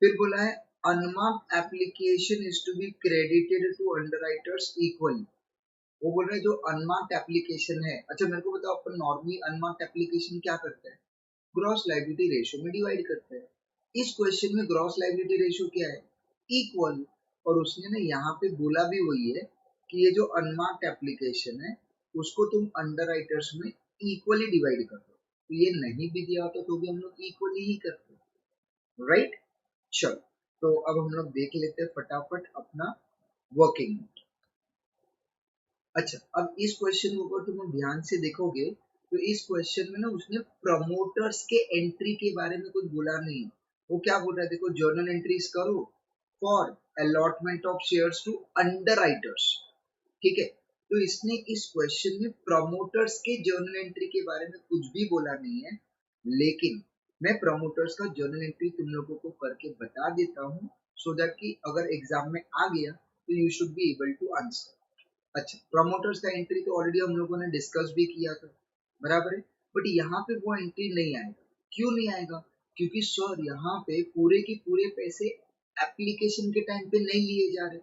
S1: फिर बोला है unmarked application is to be credited to underwriters equally. वो बोल रहे हैं जो अनमार्क्ड एप्लीकेशन है, अच्छा मेरे को बताओ, अपन नॉर्मली अनमार्क्ड एप्लीकेशन क्या करते हैं, ग्रॉस लायबिलिटी रेशियो में डिवाइड करते हैं। इस क्वेश्चन में ग्रॉस लायबिलिटी रेशियो क्या है, इक्वल, और उसने ना यहाँ पे बोला भी वही है कि ये जो अनमार्क्ड एप्लीकेशन है उसको तुम अंडरराइटर्स में इक्वली डिवाइड कर दो, तो ये नहीं भी दिया होता तो भी हम लोग इक्वली ही करते, राइट। चलो, तो अब हम लोग देख लेते हैं फटाफट अपना वर्किंग। अच्छा, अब इस क्वेश्चन को अगर तुम ध्यान से देखोगे तो इस क्वेश्चन में ना उसने प्रमोटर्स के एंट्री के बारे में कुछ बोला नहीं है। वो क्या बोल रहा है, देखो, जर्नल एंट्रीज करो for allotment of shares to underwriters, ठीक है। तो इसने इस क्वेश्चन में प्रमोटर्स के जर्नल एंट्री के बारे में कुछ भी बोला नहीं है, लेकिन मैं प्रमोटर्स का जर्नल एंट्री तुम लोगों को करके बता देता हूँ, सो दैट कि अगर एग्जाम में आ गया तो you should be able to answer. अच्छा, प्रमोटर्स का एंट्री तो ऑलरेडी हम लोगों ने डिस्कस भी किया था, बराबर है, बट यहाँ पे वो एंट्री नहीं आएगा। क्यों नहीं आएगा, क्योंकि सर यहाँ पे पूरे के पूरे पैसे एप्लीकेशन के टाइम पे नहीं लिए जा रहे,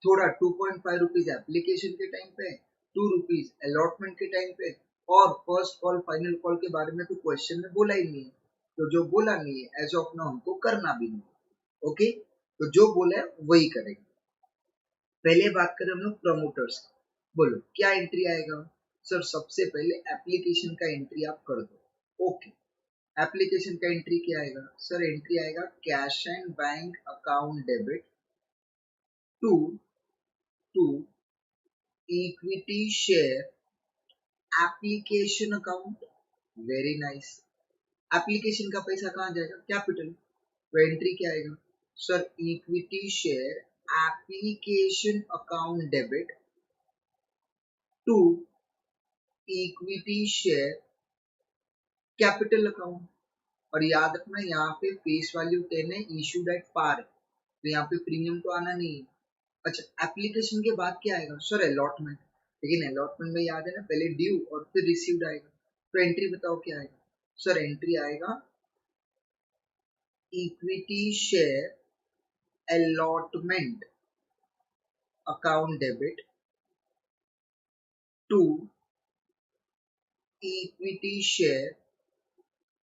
S1: थोड़ा 2.5 रुपीज एप्लीकेशन के टाइम पे, 2 रुपीज अलॉटमेंट के टाइम पे, और फर्स्ट कॉल फाइनल कॉल के बारे में तो क्वेश्चन में बोला ही नहीं है, तो जो बोला नहीं है एज ऑफ नाउ हमको करना भी नहीं। ओके, तो जो बोला है वही करेंगे। पहले बात करें हम लोग प्रमोटर्स, बोलो क्या एंट्री आएगा, सर सबसे पहले एप्लीकेशन का एंट्री आप कर दो। ओके, एप्लीकेशन का एंट्री क्या आएगा, सर एंट्री आएगा cash and bank account debit to to equity share application account. Very nice. Application का पैसा कहाँ जाएगा, कैपिटल, तो एंट्री क्या आएगा, sir equity share application account debit to equity share capital account. और याद रखना यहाँ पे फेस वैल्यू 10 है, इशूड एट पार, तो यहाँ पे प्रीमियम तो आना नहीं है। अच्छा एप्लीकेशन के बाद क्या आएगा सर? अलॉटमेंट। लेकिन अलॉटमेंट में याद है ना, पहले ड्यू और फिर रिसीव्ड आएगा। तो एंट्री बताओ क्या आएगा? सर एंट्री आएगा equity share allotment account debit to equity share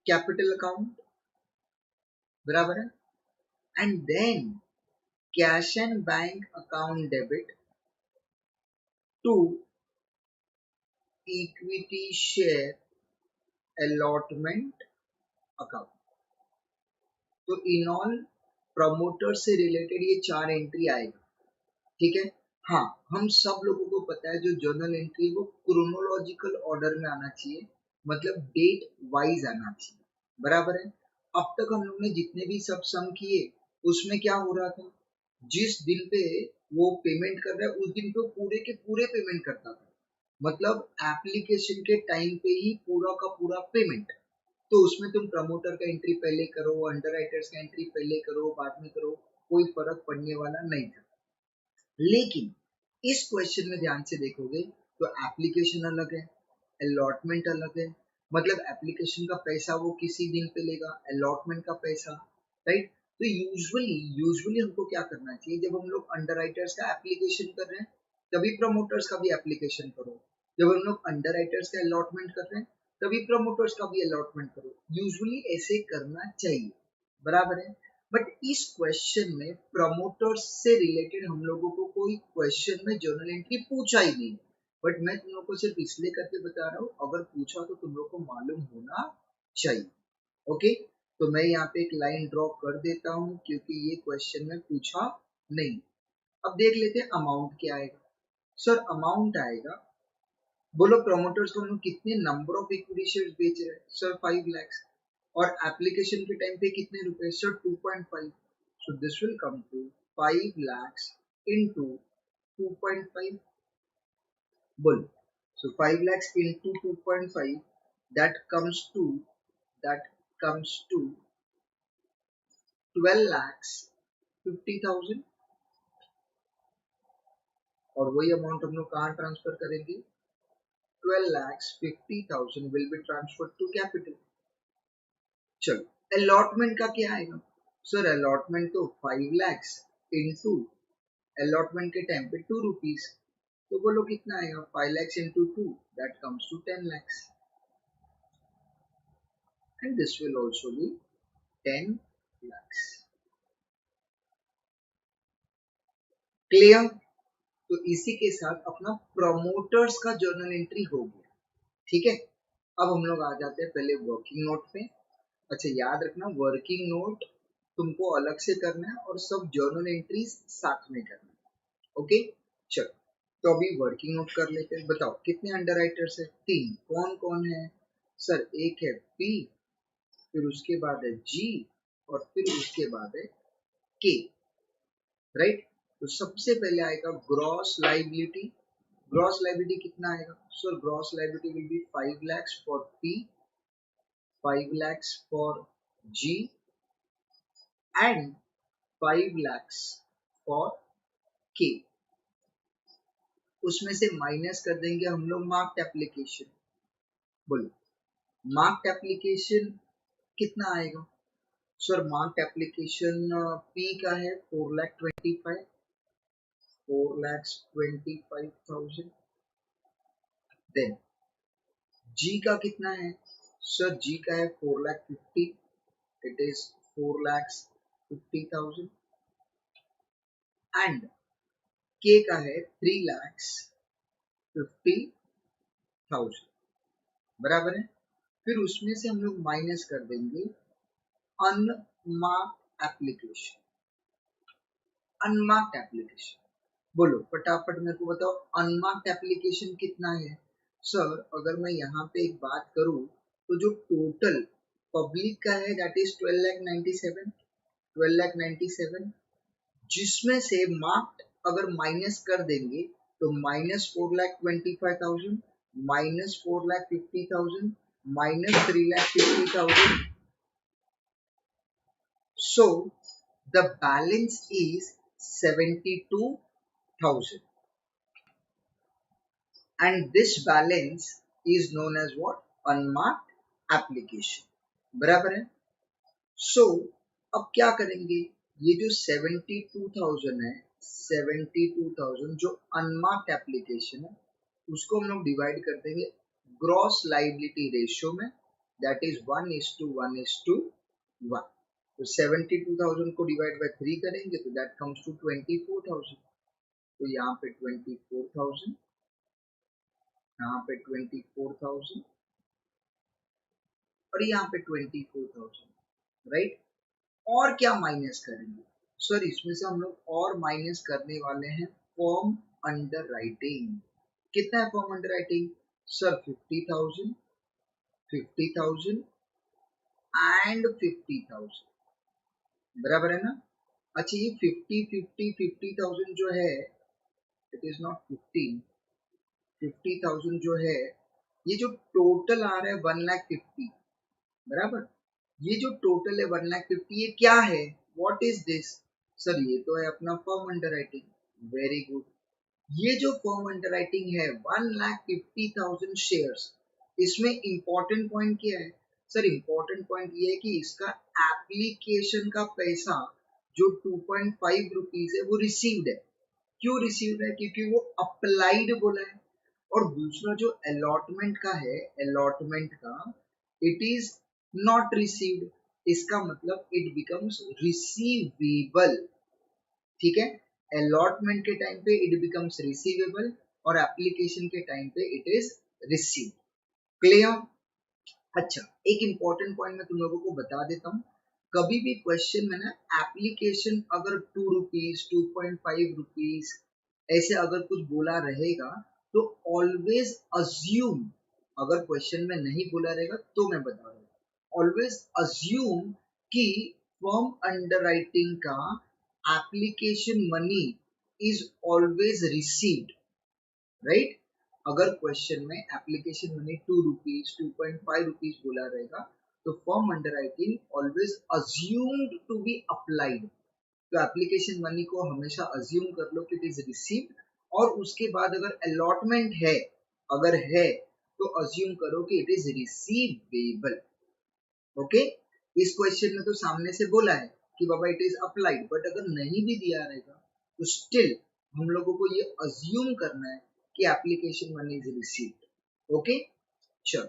S1: capital account, बराबर है। And then cash and bank account debit to equity share allotment account. तो इन ऑल प्रमोटर से रिलेटेड ये 4 एंट्री आएगा, ठीक है। हाँ, हम सब लोगों को पता है जो जर्नल एंट्री वो क्रोनोलॉजिकल ऑर्डर में आना चाहिए, मतलब डेट वाइज आना चाहिए, बराबर है। अब तक हम लोग ने जितने भी सब सम किए उसमें क्या हो रहा था, जिस दिन पे वो पेमेंट कर रहा है उस दिन पे पूरे के पूरे पेमेंट करता था, मतलब एप्लीकेशन के टाइम पे ही पूरा का पूरा पेमेंट। तो उसमें तुम प्रमोटर का एंट्री पहले करो, अंडरराइटर्स का एंट्री पहले करो, बाद में करो, कोई फर्क पड़ने वाला नहीं था। लेकिन इस क्वेश्चन में ध्यान से देखोगे तो एप्लीकेशन अलग है, अलॉटमेंट अलग है, मतलब एप्लीकेशन का पैसा वो किसी दिन पे लेगा, अलॉटमेंट का पैसा, राइट। तो यूजुअली हमको क्या करना चाहिए, जब हम लोग अंडरराइटर्स का एप्लीकेशन कर रहे हैं तभी प्रमोटर्स का भी एप्लीकेशन करो, जब हम लोग अंडरराइटर्स का अलॉटमेंट कर रहे हैं तभी प्रमोटर्स का भी अलॉटमेंट करो, यूजुअली ऐसे करना चाहिए, बराबर है। बट इस क्वेश्चन में प्रमोटर्स से रिलेटेड हम लोगों को कोई क्वेश्चन में जर्नल एंट्री पूछा ही नहीं, बट मैं तुम लोग को सिर्फ इसलिए करके बता रहा हूँ, अगर पूछा तो तुम लोग को मालूम होना चाहिए। ओके, तो मैं यहाँ पे एक लाइन ड्रॉ कर देता हूँ क्योंकि ये क्वेश्चन में पूछा नहीं। अब देख लेते हैं अमाउंट क्या आएगा। सर अमाउंट आएगा, बोलो प्रमोटर्स को हम लोग कितने नंबर ऑफ इक्विटी शेयर्स बेच रहे हैं? सर 5 लाख। और एप्लीकेशन के टाइम पे कितने रुपए? Sir 2.5। So this will come to 5 lakhs into 2.5। बोलो, so 5 lakhs into 2.5, that comes to that comes to 12 lakhs 50,000। और वही अमाउंट हम लोग कहाँ ट्रांसफर करेंगे? 12 lakhs 50,000 will be transferred to capital। चलो अलॉटमेंट का क्या आएगा? सर अलॉटमेंट तो 5 lakhs into अलॉटमेंट के टाइम पे 2 rupees, तो बोलो कितना आएगा? 5 lakhs into 2, that comes to 10 lakhs, and this will also be 10 lakhs। Clear? तो इसी के साथ अपना प्रमोटर्स का जर्नल एंट्री हो गया, ठीक है। अब हम लोग आ जाते हैं पहले वर्किंग नोट पे। अच्छा याद रखना वर्किंग नोट तुमको अलग से करना है और सब जर्नल एंट्रीज साथ में करना है, ओके। चलो तो अभी वर्किंग नोट कर लेते हैं। बताओ कितने अंडर राइटर्स है? 3। कौन कौन है? सर एक है पी, फिर उसके बाद है जी, और फिर उसके बाद है के, राइट। तो सबसे पहले आएगा ग्रॉस लाइबिलिटी। ग्रॉस लाइबिलिटी कितना आएगा? Sir gross liability will be 5 lakhs for P, 5 lakhs for G and 5 lakhs for K. उसमें से माइनस कर देंगे हम लोग मार्क्ड एप्लीकेशन। बोलो मार्क्ड एप्लीकेशन कितना आएगा? सर मार्क्ड एप्लीकेशन पी का है 4,25,000, 4,25,000। देन जी का कितना है? सर जी का है 4,50,000, इट इज 4,50,000। एंड के का है 3,50,000, बराबर है। फिर उसमें से हम लोग माइनस कर देंगे अनमार्क्ड एप्लीकेशन। अनमार्क्ड एप्लीकेशन बोलो फटाफट मेरे को बताओ, अनमार्क्ड एप्लीकेशन कितना है? सर अगर मैं यहाँ पे एक बात करूँ तो जो टोटल पब्लिक का है दैट इज 12,97,000, 12,97,000, जिसमें से मार्क्ड अगर माइनस कर देंगे तो -4,25,000, -4,50,000, -3,50,000. So the balance is 72,000, and this balance is known as what? Unmarked application. बराबर है. So अब क्या करेंगे? ये जो 72,000 है, 72,000 जो अनमार्क्ड एप्लीकेशन है, उसको हम लोग डिवाइड कर देंगे ग्रॉस लाइबिलिटी रेशियो में, दैट इज 1:1:1. तो 72,000 को डिवाइड बाय 3 करेंगे तो दैट कम्स टू 24,000. तो यहाँ पे 24,000, यहाँ पे 24,000 और यहाँ पे 24,000, राइट. और क्या माइनस करेंगे? सर इसमें से हम लोग और माइनस करने वाले हैं फॉर्म अंडर राइटिंग. कितना है form under writing? Sir 50,000, 50,000 and 50,000. बराबर है ना. अच्छा ये 50,000 जो है, इट इज नॉट 50,000 जो है, ये जो टोटल आ रहा है 1,50,000. बराबर. ये जो टोटल है 1,50,000, ये क्या है? What is this? सर ये तो है अपना firm under writing. Very good. ये जो फर्म अंडर राइटिंग है 1,50,000 शेयर्स, इसमें इंपॉर्टेंट पॉइंट क्या है? सर इंपॉर्टेंट पॉइंट ये है कि इसका एप्लीकेशन का पैसा जो 2.5 रुपीज है वो रिसीव्ड है. क्यों रिसीव्ड है? क्योंकि वो अप्लाइड बोला है. और दूसरा जो अलॉटमेंट का है, अलॉटमेंट का, इट इज नॉट रिसीव्ड. इसका मतलब इट बिकम्स रिसीवेबल. ठीक है. अलॉटमेंट के टाइम पे इट बिकम्स रिसीवेबल और एप्लीकेशन के टाइम पे इट इज रिसीव्ड. क्लियर? अच्छा एक इंपॉर्टेंट पॉइंट मैं तुम लोगों को बता देता हूँ. कभी भी क्वेश्चन में ना एप्लीकेशन अगर 2 रुपीज, 2.5 रुपीज ऐसे अगर कुछ बोला रहेगा तो ऑलवेज अज्यूम, अगर क्वेश्चन में नहीं बोला रहेगा तो मैं बता रहा हूँ, ऑलवेज अज्यूम कि फर्म अंडर राइटिंग का application money is always received, right. अगर क्वेश्चन में एप्लीकेशन मनी 2 रुपीज, 2.5 रुपीज बोला रहेगा तो firm underwriting always assumed to be applied. तो एप्लीकेशन मनी को हमेशा अज्यूम कर लो कि इट इज रिसीव्ड, और उसके बाद अगर अलॉटमेंट है, अगर है तो अज्यूम करो कि इट इज रिसीवेबल. ओके. इस क्वेश्चन में तो सामने से बोला है कि बाबा इट इज अप्लाइड, बट अगर नहीं भी दिया रहेगा तो स्टिल हम लोगों को ये अज्यूम करना है कि application money is received. Okay. चलो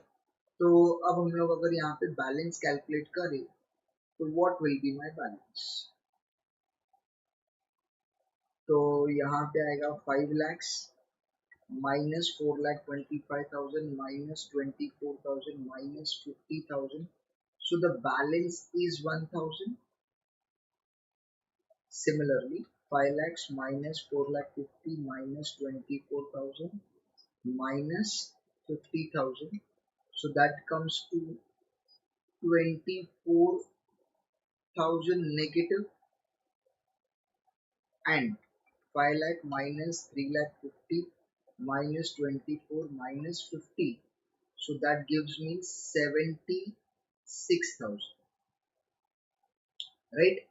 S1: तो अब हम लोग अगर यहाँ पे बैलेंस कैलकुलेट करें तो what will be my balance? तो यहाँ पे आएगा 5 lakhs minus 4,25,000 minus 24,000 minus 50,000. So the balance is 1,000. Similarly, 5 lakhs minus 4,50,000 minus 24,000 minus 50,000. So that comes to 24,000 negative, and 5 lakh minus 3,50,000 minus 24 minus 50. So that gives me 76,000. Right.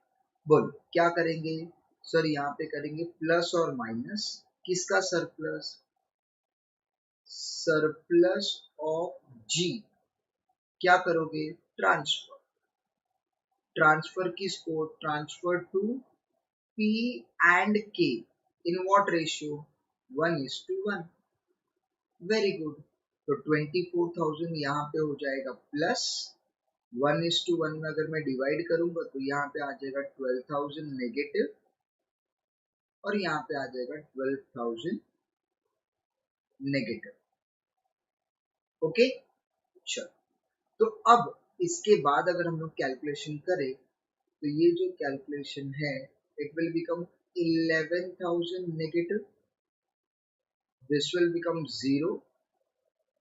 S1: बोलो क्या करेंगे? Sir यहाँ पे करेंगे प्लस और माइनस. किसका surplus? Surplus of जी. क्या करोगे? ट्रांसफर. ट्रांसफर किसको? ट्रांसफर टू पी एंड के. In what ratio? 1:1. Very good. तो 24,000 यहाँ पे हो जाएगा प्लस, 1:1 में अगर मैं डिवाइड करूंगा तो यहाँ पे आ जाएगा 12,000 नेगेटिव, और यहाँ पे आ जाएगा 12,000 नेगेटिव. ओके. चलो तो अब इसके बाद अगर हम लोग कैलकुलेशन करें तो ये जो कैलकुलेशन है it will become 11,000 negative, this will become 0,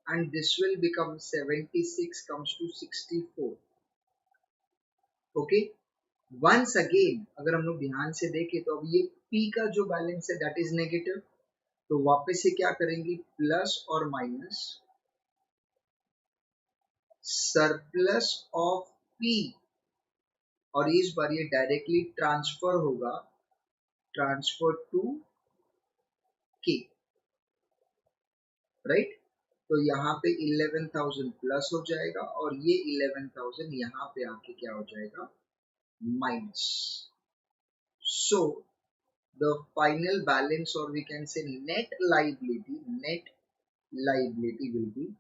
S1: and this will become 76 comes to 64. Okay. Once again अगर हम लोग ध्यान से देखें तो अब ये P का जो बैलेंस है दैट इज नेगेटिव, तो वापस से क्या करेंगे, प्लस और माइनस सरप्लस ऑफ P, और इस बार ये डायरेक्टली ट्रांसफर होगा, ट्रांसफर टू K, राइट। तो यहाँ पे 11,000 प्लस हो जाएगा और ये 11,000 यहाँ पे आके क्या हो जाएगा, minus. So the final balance और we can say net liability will be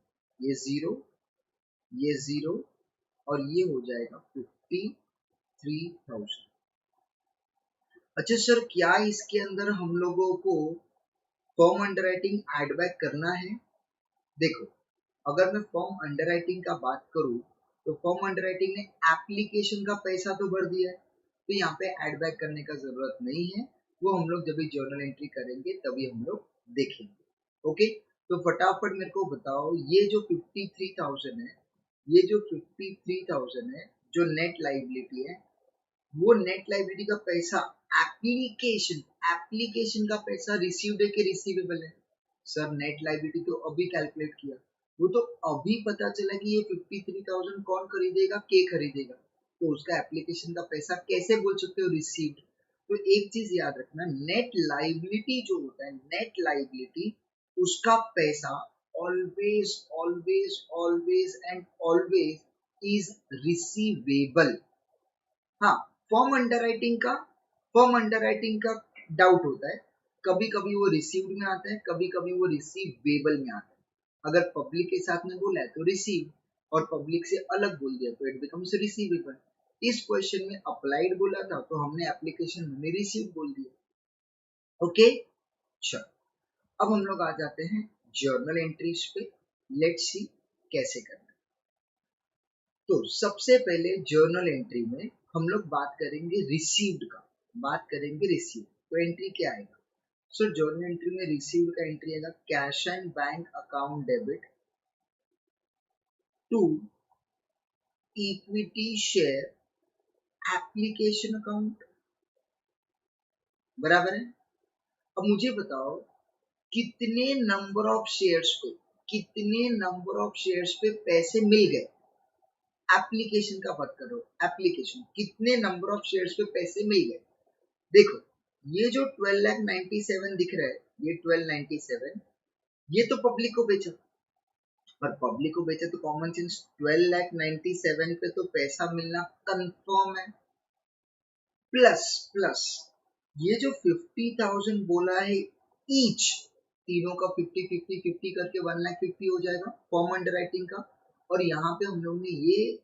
S1: ये जीरो और ये हो जाएगा 53,000। अच्छा सर, क्या इसके अंदर हम लोगों को फॉर्म अंडरराइटिंग एड बैक करना है? देखो, अगर मैं फॉर्म अंडरराइटिंग का बात करूं तो फॉर्म अंडरराइटिंग ने एप्लीकेशन का पैसा तो भर दिया है, तो यहाँ पे एड बैक करने का जरूरत नहीं है, वो हम लोग जब भी जर्नल एंट्री करेंगे तभी हम लोग देखेंगे। ओके, तो फटाफट मेरे को बताओ, ये जो 53,000 है, ये जो 53,000 है जो नेट लाइबिलिटी है, वो नेट लाइबिलिटी का पैसा एप्लीकेशन का पैसा रिसीव्ड है कि रिसीवेबल है? सर नेट लाइबिलिटी तो अभी कैलकुलेट किया, वो तो अभी पता चला कि ये 53,000 कौन खरीदेगा, के खरीदेगा, तो उसका एप्लीकेशन का पैसा कैसे बोल सकते हो रिसीव्ड? तो एक चीज याद रखना, नेट लाइबिलिटी जो होता है, नेट लाइबिलिटी उसका पैसा always always always and always is receivable. हाँ, फॉर्म अंडरराइटिंग का डाउट होता है, कभी कभी वो रिसीव्ड में आता है, कभी कभी वो रिसीवेबल में आता है। अगर पब्लिक के साथ में बोला है तो रिसीव, और पब्लिक से अलग बोल दिया तो इट बिकम्स रिसीवेबल। इस क्वेश्चन में अप्लाइड बोला था तो हमने एप्लीकेशन में रिसीव बोल दिया। ओके, चलो अब हम लोग आ जाते हैं जर्नल एंट्रीज पे। लेट्स सी कैसे करना। तो सबसे पहले जर्नल एंट्री में हम लोग बात करेंगे रिसीव्ड का, बात करेंगे रिसीव। तो एंट्री क्या आएगा? सो जर्नल एंट्री में रिसीव्ड का एंट्री आएगा cash and bank account debit to equity share application account, बराबर है। अब मुझे बताओ कितने नंबर ऑफ शेयर्स पे, कितने नंबर ऑफ शेयर्स पे पैसे मिल गए? एप्लीकेशन का बात करो, एप्लीकेशन कितने नंबर ऑफ शेयर्स पे पैसे मिल गए? देखो, ये जो 12,97,000 दिख रहा है, ये 1297, ये तो पब्लिक को बेचा, और पब्लिक को बेचा तो कॉमन सेंस 12,97,000 पे तो पैसा मिलना कंफर्म है। प्लस प्लस ये जो 50,000 बोला है ईच, तीनों का 50 करके 1,50,000 हो जाएगा फॉर्म अंडरराइटिंग का। और यहाँ पे हम लोग ने ये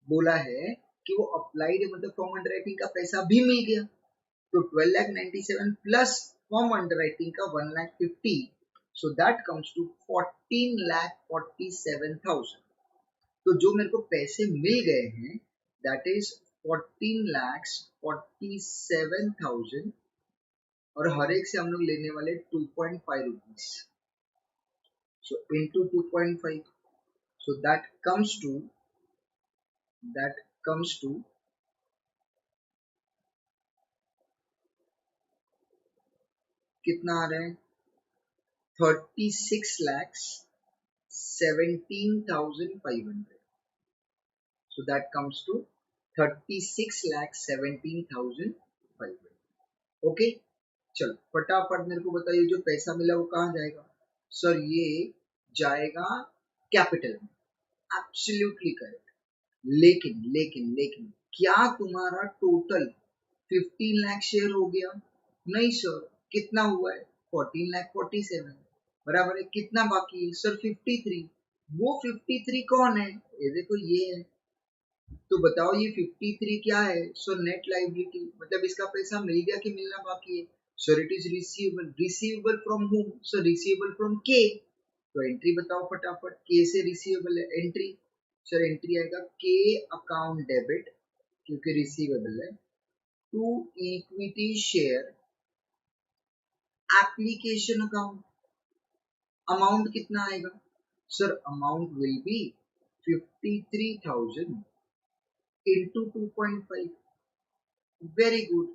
S1: बोला है कि वो अप्लाइड है, मतलब फॉर्म अंडरराइटिंग का पैसा भी मिल गया। तो 12,97,000 प्लस फॉर्म अंडरराइटिंग का 1,50,000, सो दैट कम्स टू 14,47,000। तो जो मेरे को पैसे मिल गए हैं दैट इज 14,47,000, और हर एक से हम लोग लेने वाले 2.5 rupees, so into 2.5, so that comes to कितना आ रहा है? 36,17,500, so that comes to 36,17,500। Okay, चलो फटाफट मेरे को बताइए जो पैसा मिला वो कहाँ जाएगा? सर ये जाएगा कैपिटल में, एब्सोल्युटली करेक्ट। लेकिन लेकिन लेकिन क्या तुम्हारा टोटल 15 लाख शेयर हो गया? नहीं सर, कितना हुआ है? 14,47,000, बराबर है। कितना बाकी है? सर 53। वो 53 कौन है? ये देखो ये है। तो बताओ ये 53 क्या है? सो नेट लाइबिलिटी, मतलब इसका पैसा मिल गया कि मिलना बाकी है? Sir it is receivable. Receivable from हुम? सर रिसीवेबल फ्रॉम के। तो एंट्री बताओ फटाफट, के से रिसीवेबल है, एंट्री। सर एंट्री आएगा के अकाउंट डेबिट, क्योंकि रिसीवेबल है, to equity share application account. Amount कितना आएगा? Sir amount will be 53,000 into 2.5, very good.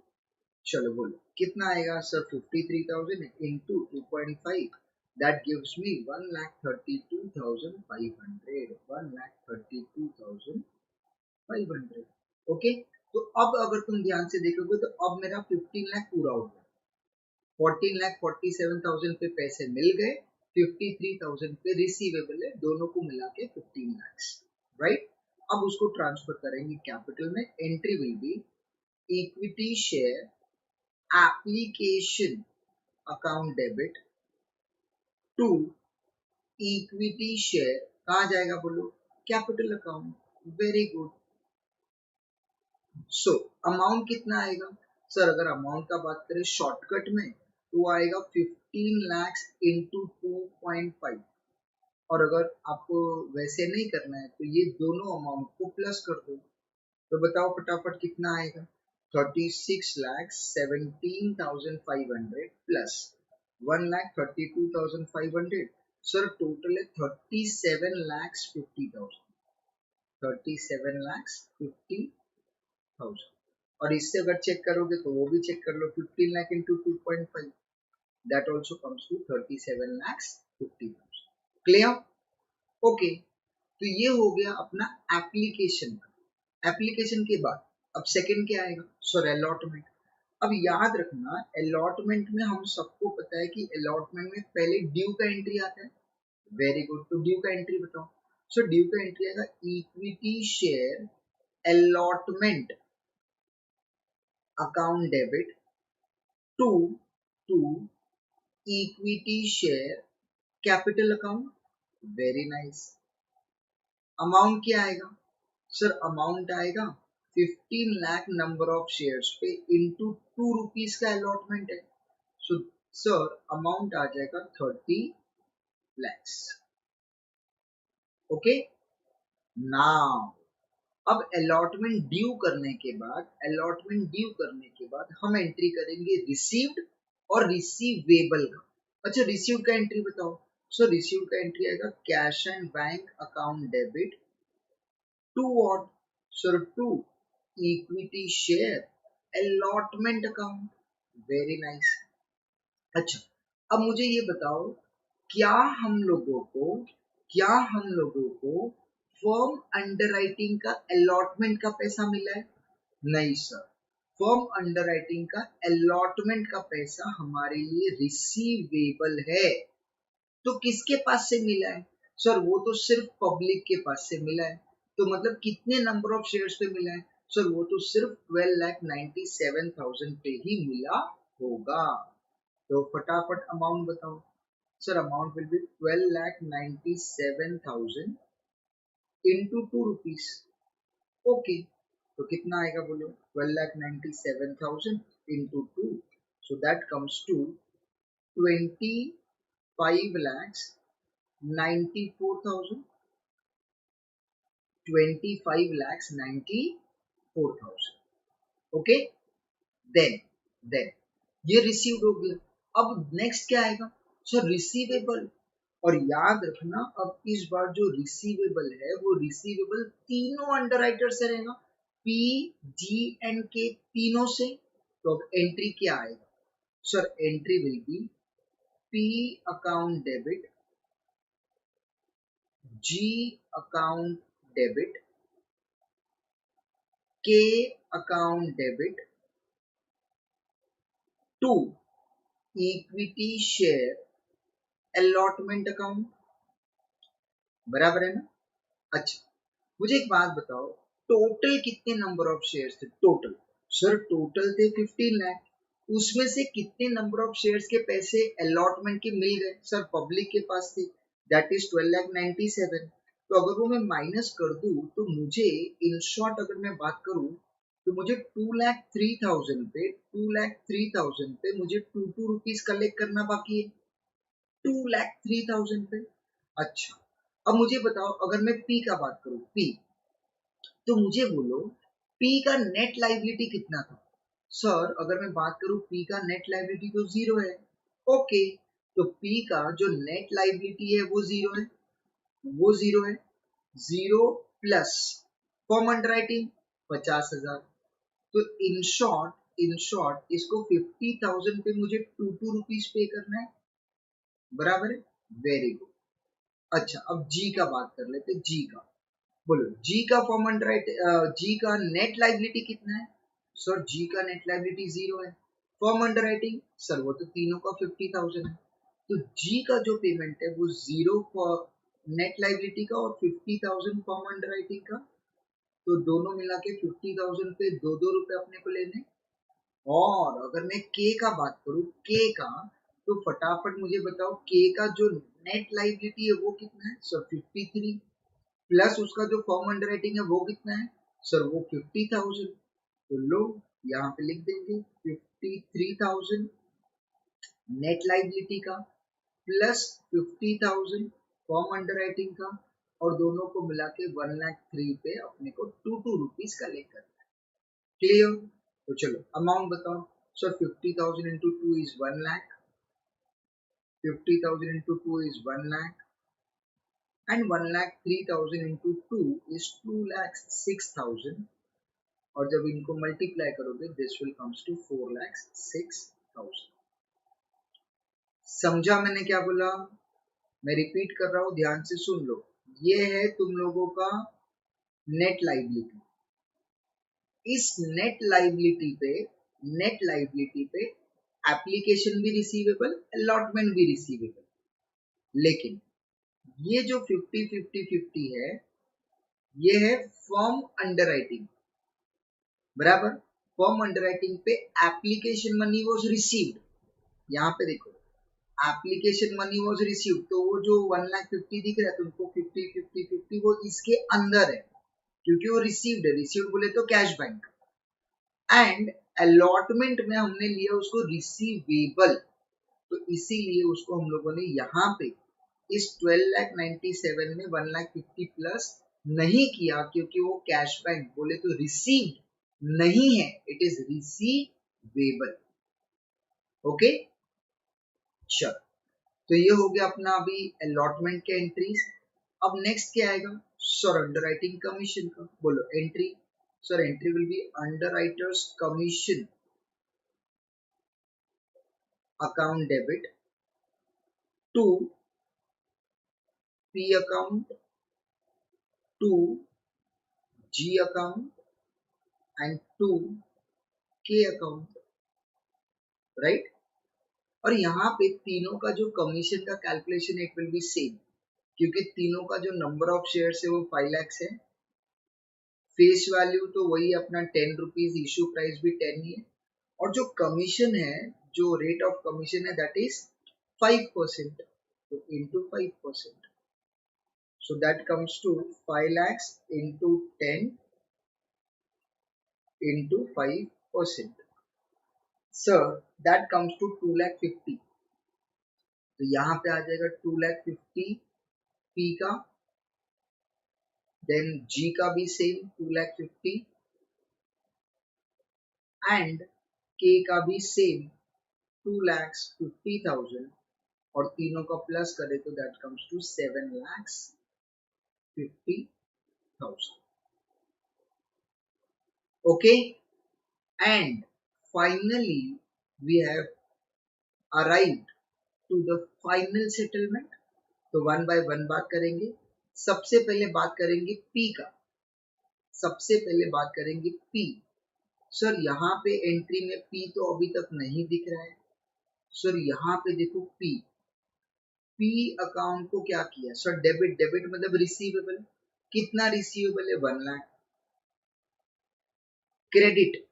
S1: चलो बोलो कितना आएगा sir? 53,000 into 2.5 that gives me 1,32,500। 1,32,500। Okay, तो अब अगर तुम ध्यान से देखोगे तो अब मेरा 15 लाख पूरा हो गया। 14,47,000 पे पैसे मिल गए, 53,000 पे रिसीवेबल है, दोनों को मिला के 15 लाख, राइट। अब उसको ट्रांसफर करेंगे कैपिटल में। Entry will be equity share application account debit to equity share, कहा जाएगा बोलो? Capital account. Very good. So amount कितना आएगा सर? अगर अमाउंट का बात करें शॉर्टकट में तो आएगा 15 लाख इंटू 2.5, और अगर आपको वैसे नहीं करना है तो ये दोनों अमाउंट को प्लस कर दो। तो बताओ फटाफट कितना आएगा? 36,17,500 प्लस 1,32,500। सर टोटल है 37,50,000। 37,50,000। और इससे अगर चेक करोगे तो वो भी चेक कर लो, 15 lakh into 2.5 that also comes to 37,50,000। Clear? Okay, तो ये हो गया अपना एप्लीकेशन का। एप्लीकेशन के बाद अब सेकंड क्या आएगा सर? अलॉटमेंट। अब याद रखना अलॉटमेंट में हम सबको पता है कि अलॉटमेंट में पहले ड्यू का एंट्री आता है। वेरी गुड, तो ड्यू का एंट्री बताओ। सो ड्यू का एंट्री आएगा equity share allotment account debit to to equity share capital account. Very nice. Amount क्या आएगा सर? अमाउंट आएगा 15 लाख नंबर ऑफ शेयर्स पे इंटू 2 रुपीज का अलॉटमेंट है। सो सर अमाउंट आ जाएगा 30 lakhs। ओके, नाउ अब अलॉटमेंट ड्यू करने के बाद, हम एंट्री करेंगे रिसीव्ड और रिसीवेबल का। अच्छा रिसीव्ड का एंट्री बताओ। सो रिसीव्ड का एंट्री आएगा cash and bank account debit to what sir? To equity share allotment account. Very nice. अच्छा अब मुझे ये बताओ, क्या हम लोगों को फर्म अंडरराइटिंग का अलॉटमेंट का पैसा मिला है? नहीं सर, फर्म अंडरराइटिंग का अलॉटमेंट का पैसा हमारे लिए रिसीवेबल है। तो किसके पास से मिला है सर? वो तो सिर्फ पब्लिक के पास से मिला है। तो मतलब कितने नंबर ऑफ शेयर्स पे मिला है सर? वो तो सिर्फ 12,97,000 पे ही मिला होगा। तो फटाफट अमाउंट बताओ sir. Amount will be 12,97,000 into 2 rupees. Okay, तो कितना आएगा बोलो? 12,97,000 into 2, so that comes to 25,94,000। 25,94,000। Okay, then ये रिसीव्ड हो गया। अब नेक्स्ट क्या आएगा सर? रिसीवेबल। और याद रखना अब इस बार जो रिसीवेबल है वो रिसीवेबल तीनों अंडरराइटर से रहेगा, पी जी एंड के तीनों से। तो अब एंट्री क्या आएगा sir? Entry will be P account debit, G account debit, K account debit to equity share allotment account. बराबर है ना? अच्छा मुझे एक बात बताओ, टोटल कितने नंबर ऑफ शेयर्स थे? टोटल सर टोटल थे 15 लाख। उसमें से कितने नंबर ऑफ शेयर्स के पैसे अलॉटमेंट के मिल गए सर? पब्लिक के पास थे, दैट इज 12,97,000। तो अगर वो मैं माइनस कर दूं तो मुझे इन शॉर्ट अगर मैं बात करूं तो मुझे 2,03,000 पे मुझे 2 रुपीज कलेक्ट करना बाकी है। 2,03,000 पे। अच्छा अब मुझे बताओ अगर मैं पी का बात करूं, पी, तो मुझे बोलो पी का नेट लाइबिलिटी कितना था? सर अगर मैं बात करूं पी का नेट लाइबिलिटी तो 0 है। ओके, तो पी का जो नेट लाइबिलिटी है वो 0 है, 0 प्लस फॉर्म अंडरराइटिंग 50,000। तो इन शॉर्ट इसको 50,000 पे मुझे 2 रुपीज पे करना है, बराबर है। Very good. अच्छा, अब जी का बात कर लेते। जी का बोलो, जी का फॉर्म अंडर जी का नेट लाइबिलिटी कितना है? सर जी का नेट लाइबिलिटी 0 है। फॉर्म अंडर राइटिंग सर वो तो तीनों का 50,000 है, तो जी का जो पेमेंट है वो 0 फॉर नेट लाइबिलिटी का और 50,000 फॉर्म अंडर राइटिंग का, तो दोनों मिला के 50,000 पे 2 रुपए अपने को लेने। और अगर मैं के का बात करूं, के का, तो फटाफट मुझे बताओ के का जो नेट लाइबिलिटी है वो कितना है? सर 53 प्लस उसका जो फॉर्म अंडर राइटिंग है वो कितना है? सर वो 50,000। तो लो यहाँ पे लिख देंगे 53,000 नेट लाइबिलिटी का प्लस 50,000 फॉर्म अंडर राइटिंग का, और दोनों को मिला के 1,03,000 पे अपने को 2 रुपीज कलेक्ट करना है। क्लियर? तो चलो अमाउंट बताओ। Sir 50,000 into 2 is 1 lakh, 50,000 into 2 is 1 lakh, and 1,03,000 into 2 is 2,06,000, और जब इनको मल्टीप्लाई करोगे दिस विल कम्स टू 4,06,000। समझा मैंने क्या बोला? मैं रिपीट कर रहा हूँ, ध्यान से सुन लो। ये है तुम लोगों का नेट लाइबिलिटी। इस नेट लाइबिलिटी पे एप्लीकेशन भी रिसीवेबल, अलॉटमेंट भी रिसीवेबल, लेकिन ये जो 50-50-50 है, ये है फॉर्म अंडर राइटिंग, बराबर। फॉर्म अंडर राइटिंग पे एप्लीकेशन मनी वॉज रिसीव्ड, यहाँ पे देखो एप्लीकेशन मनी वॉज रिसीव्ड, तो वो जो 1,50,000 दिख रहा है तुमको 50-50-50 वो इसके अंदर है, क्योंकि वो रिसीव्ड है। रिसीव्ड बोले तो कैश बैंक, एंड अलॉटमेंट में हमने लिया उसको रिसीवेबल, तो इसीलिए उसको हम लोगों ने यहाँ पे इस 12,97,000 में 1,50,000 प्लस नहीं किया, क्योंकि वो कैश बैंक बोले तो रिसीव्ड नहीं है, इट इज रिसीवेबल। ओके, चलो, तो ये हो गया अपना अभी अलॉटमेंट के एंट्रीज। अब नेक्स्ट क्या आएगा? सर अंडरराइटिंग कमीशन का बोलो entry. Sir entry will be underwriters commission account debit to P account to G account and to K account, right. और यहाँ पे तीनों का जो कमीशन का calculation it will be same, क्योंकि तीनों का जो नंबर ऑफ शेयर्स है वो 5 लाख है। फेस वैल्यू तो वही अपना 10 रुपीज, इश्यू प्राइस भी 10 ही है, और जो कमीशन है, जो रेट ऑफ कमीशन है दैट इज 5%, तो into 5%, so that comes to 5 lakhs into 10 into 5%, sir that comes to 2,50,000। तो यहाँ पे आ जाएगा 2,50,000 पी का, देन जी का भी सेम 2,50,000 एंड के का भी सेम 2,50,000, और तीनों का प्लस करें तो that comes to 7,50,000। Okay, and finally we have arrived to the final settlement. तो वन बाय वन बात करेंगे। सबसे पहले बात करेंगे पी का। सबसे पहले बात करेंगे पी। सर यहाँ पे एंट्री में पी तो अभी तक नहीं दिख रहा है। सर यहाँ पे देखो पी अकाउंट को क्या किया? सर डेबिट, डेबिट मतलब रिसीवेबल। कितना रिसीवेबल है? 1 लाख। क्रेडिट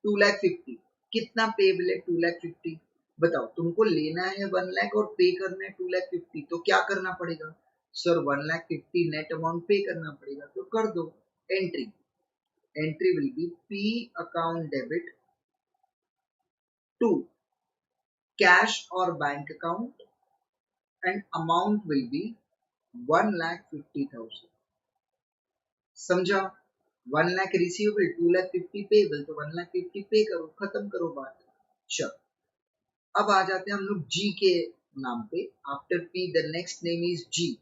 S1: 2,50,000। कितना पेबल है? 2,50,000। बताओ, तुमको लेना है 1 लाख और पे करना है 2,50,000, तो क्या करना पड़ेगा? सर 1,50,000 नेट अमाउंट पे करना पड़ेगा, तो कर दो entry. Entry will be P account debit to cash और bank account, and amount will be 1,50,000। समझा? 1 लाख रिसीवेबल, 2,50,000 पेबल, तो 1,50,000 पे करो, खत्म करो बात। चलो, अब आ जाते हैं हम लोग जी के नाम पे। After P the next name is G.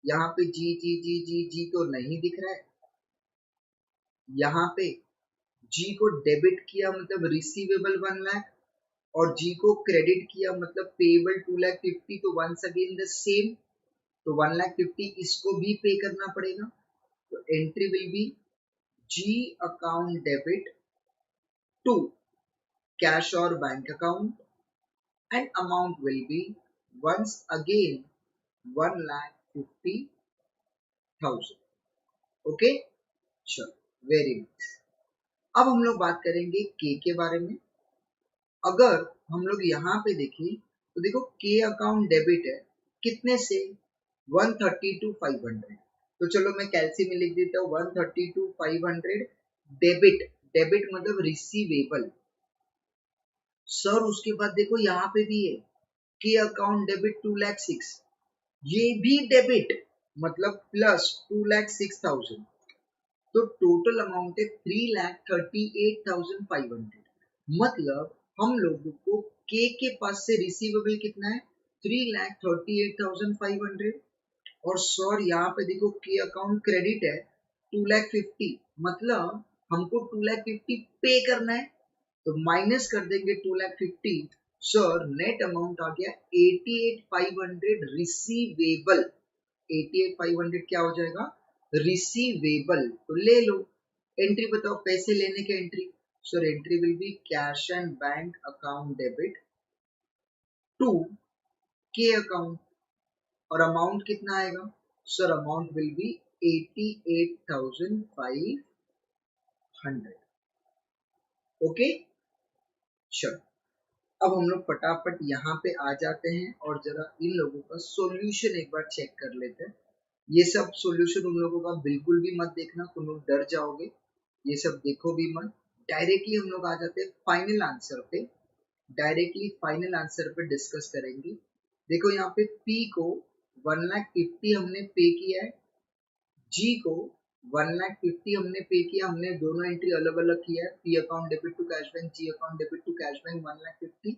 S1: यहाँ पे जी जी जी जी जी तो नहीं दिख रहा है। यहाँ पे जी को डेबिट किया मतलब रिसीवेबल 1 लाख, और जी को क्रेडिट किया मतलब पेएबल 2,50,000, तो वंस अगेन द सेम, तो 1,50,000 इसको भी पे करना पड़ेगा। तो entry will be G account debit to cash और bank account, and amount will be once again 1,50,000. Okay, चलो, वेरी नाइस। अब हम लोग बात करेंगे के बारे में। अगर हम लोग यहाँ पे देखें तो देखो के अकाउंट डेबिट है कितने से, 130 to 500। तो चलो मैं कैलसी में लिख देता हूँ 130 to 500 डेबिट, डेबिट मतलब रिसीवेबल। सर उसके बाद देखो यहाँ पे भी है के अकाउंट डेबिट 2,06,000, ये भी डेबिट मतलब प्लस 2,06,000, तो टोटल अमाउंट है 3,38,500। मतलब हम लोगों को के पास से रिसीवेबल कितना है, 3,38,500, और सर यहाँ पे देखो के अकाउंट क्रेडिट है 2,50,000, मतलब हमको 2,50,000 पे करना है, तो माइनस कर देंगे 2,50,000। सर नेट अमाउंट आ गया 88,500 रिसीवेबल। 88,500 क्या हो जाएगा, रिसीवेबल। तो ले लो, एंट्री बताओ, पैसे लेने के entry. Sir entry will be cash and bank account debit to K account, और अमाउंट कितना आएगा, sir amount will be 88,500। Okay, चलो अब हम लोग फटाफट यहाँ पे आ जाते हैं और जरा इन लोगों का सॉल्यूशन एक बार चेक कर लेते हैं। ये सब सॉल्यूशन उन लोगों का बिल्कुल भी मत देखना, तुम लोग डर जाओगे, ये सब देखो भी मत। डायरेक्टली हम लोग आ जाते हैं फाइनल आंसर पे, डायरेक्टली फाइनल आंसर पे डिस्कस करेंगे। देखो यहाँ पे पी को 1,50,000 हमने पे किया है, जी को 1,50,000 हमने पे किया, हमने दोनों एंट्री अलग अलग किया है, P account debit to cash bank, G account debit to cash bank 1,50,000,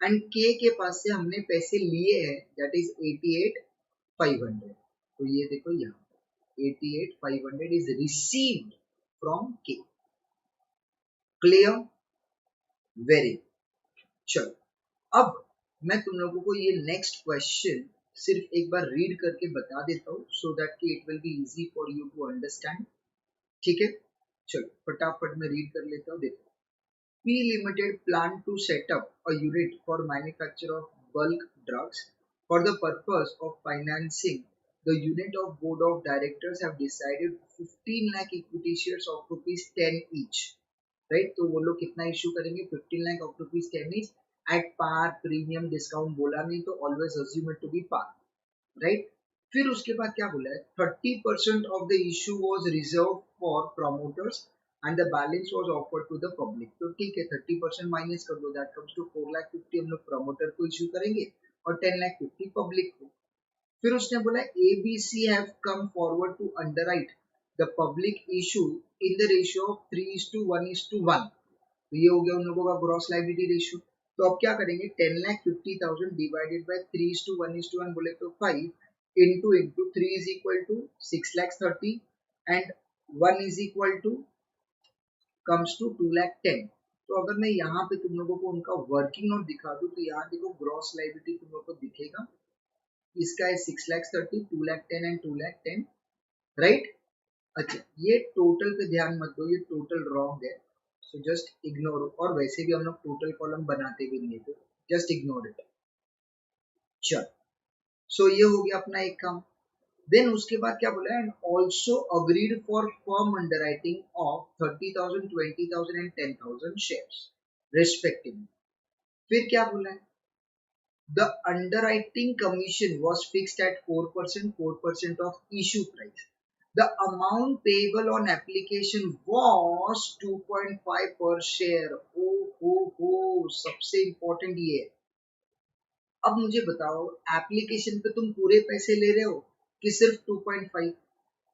S1: and के पास से हमने पैसे लिए हैं दैट इज 88,500। तो ये देखो यहाँ 88,500 इज रिसीव्ड फ्रॉम के। Clear, very. चलो अब मैं तुम लोगों को ये नेक्स्ट क्वेश्चन सिर्फ एक बार रीड करके बता देता हूँ, सो दैट कि it will be easy for you to understand. ठीक है, चलो फटाफट में रीड कर लेता हूँ। देखो, P Limited plan to set up a unit for manufacture of bulk drugs. For the purpose of financing, the unit of board of directors have decided 15 lakh equity shares of rupees 10 each. Right? तो वो लोग कितना issue करेंगे, 15 lakh of rupees 10 each at par, premium, discount बोला नहीं तो always assume it to be par. Right? फिर उसके बाद क्या बोला है, 30% of the issue was reserved for promoters and the balance was offered to the public। तो ठीक है, 30% माइनस कर दो, दैट कम्स टू 4,50,000 हम लोग प्रमोटर को इश्यू करेंगे और 10,50,000 पब्लिक को। फिर उसने बोला ABC have come forward to underwrite the public issue in the ratio of 3:1:1। तो ये हो गया उन लोगों का ग्रॉस लायबिलिटी रेशियो। तो अब क्या करेंगे, 10,50,000 डिवाइडेड बाय 3:1:1 बोले तो 5 into 3 is equal to 6,30,000 and 1 is equal to comes to 2,10,000। तो अगर मैं यहाँ पे तुम लोगों को उनका वर्किंग नोट दिखा दूँ तो यहाँ देखो ग्रॉस लायबिलिटी तुम लोगों को दिखेगा, इसका है 6,30,000, 2,10,000 एंड 2,10,000, राइट। अच्छा, ये टोटल पे ध्यान मत दो, ये टोटल रॉन्ग है, सो जस्ट इग्नोर। और वैसे भी हम लोग टोटल कॉलम बनाते भी नहीं है, तो जस्ट इग्नोर इट। चल, सो ये हो गया अपना एक काम। देन उसके बाद क्या बोला है, and also agreed for firm underwriting of 30,000, 20,000 and 10,000 shares respectively. फिर क्या बोला है, the underwriting commission was fixed at 4%, 4% of issue price. The amount payable on application was 2.5 per share। हो सबसे इम्पोर्टेंट ये है। अब मुझे बताओ, एप्लीकेशन पे तुम पूरे पैसे ले रहे हो कि सिर्फ 2.5,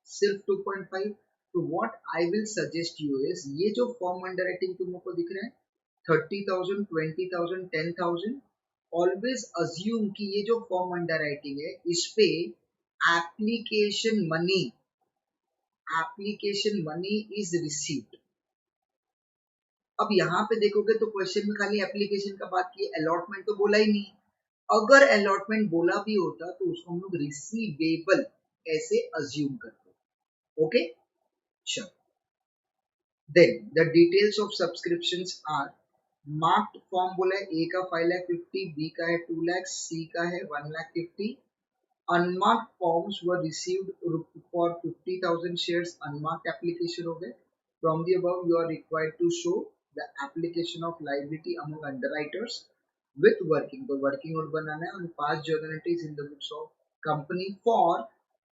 S1: सिर्फ 2.5। तो what I will suggest you is, ये जो फॉर्म अंडरराइटिंग तुम लोग को दिख रहा है 30,000, 20,000, 10,000, ऑलवेज अज्यूम कि ये जो फॉर्म अंडरराइटिंग है इस पे एप्लीकेशन मनी is received। अब यहाँ पे देखोगे तो क्वेश्चन में खाली एप्लीकेशन का बात की, अलॉटमेंट तो बोला ही नहीं। अगर अलॉटमेंट बोला भी होता तो उसको हम लोग रिसीवेबल ऐसे अज्यूम करते। ओके, चलो। Then the details of subscriptions are marked form बोला है, ए का 5,50,000, बी का है 2 लाख, सी का है 1,50,000। Unmarked forms were received for 50,000 shares. Unmarked application हो गए। From the above, you are required to show the application of liability among underwriters with working. तो working note बनाना है on past journalities in the books of company for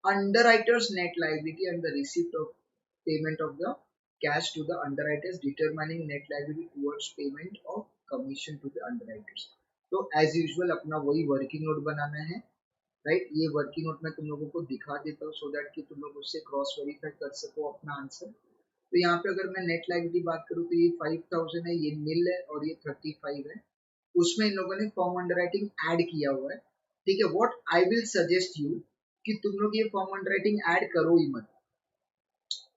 S1: underwriters net liability and the receipt of payment of the cash to the underwriters, determining net liability towards payment of commission to the underwriters. तो as usual अपना वही working note बनाना है, right. ये working note में तुम लोगों को दिखा देता हूँ सो दैट कि तुम लोग उससे क्रॉस वेरीफाई कर सको अपना आंसर। तो यहाँ पे अगर मैं नेट लायबिलिटी बात करूँ तो ये 5,000 है, ये नील है और ये 35 है। उसमें इन लोगों ने फॉर्म अंडरराइटिंग ऐड किया हुआ है, ठीक है। What I will suggest you कि तुम लोग ये फॉर्म अंडरराइटिंग ऐड करो ही मत।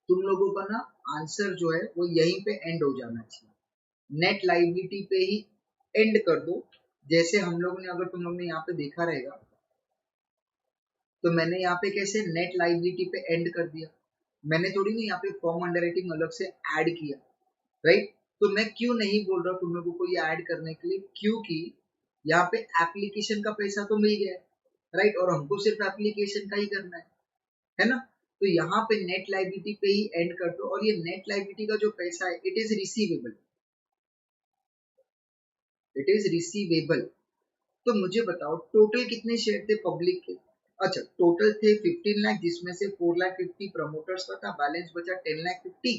S1: तुम लोगों का ना आंसर जो है वो यहीं पे एंड हो जाना चाहिए, नेट लायबिलिटी पे ही एंड कर दो। जैसे हम लोग ने, अगर तुम लोग ने यहाँ पे देखा रहेगा तो मैंने यहाँ पे कैसे नेट लायबिलिटी पे एंड कर दिया, मैंने थोड़ी ना यहाँ पे फॉर्म अंडरराइटिंग अलग से ऐड किया, राइट। तो मैं क्यों नहीं बोल रहा तुम लोगों को ये ऐड करने के लिए, क्योंकि यहाँ पे एप्लीकेशन का पैसा तो मिल गया है, राइट, और हमको सिर्फ एप्लीकेशन का ही करना है ना। तो यहाँ पे नेट लायबिलिटी पे ही एंड कर दो। और ये नेट लायबिलिटी का जो पैसा है it is receivable, it is receivable. तो मुझे बताओ टोटल कितने शेयर थे पब्लिक के। अच्छा, टोटल थे 15 लाख, जिसमें से 4,50,000 प्रमोटर्स का था, बैलेंस बचा 10,50,000।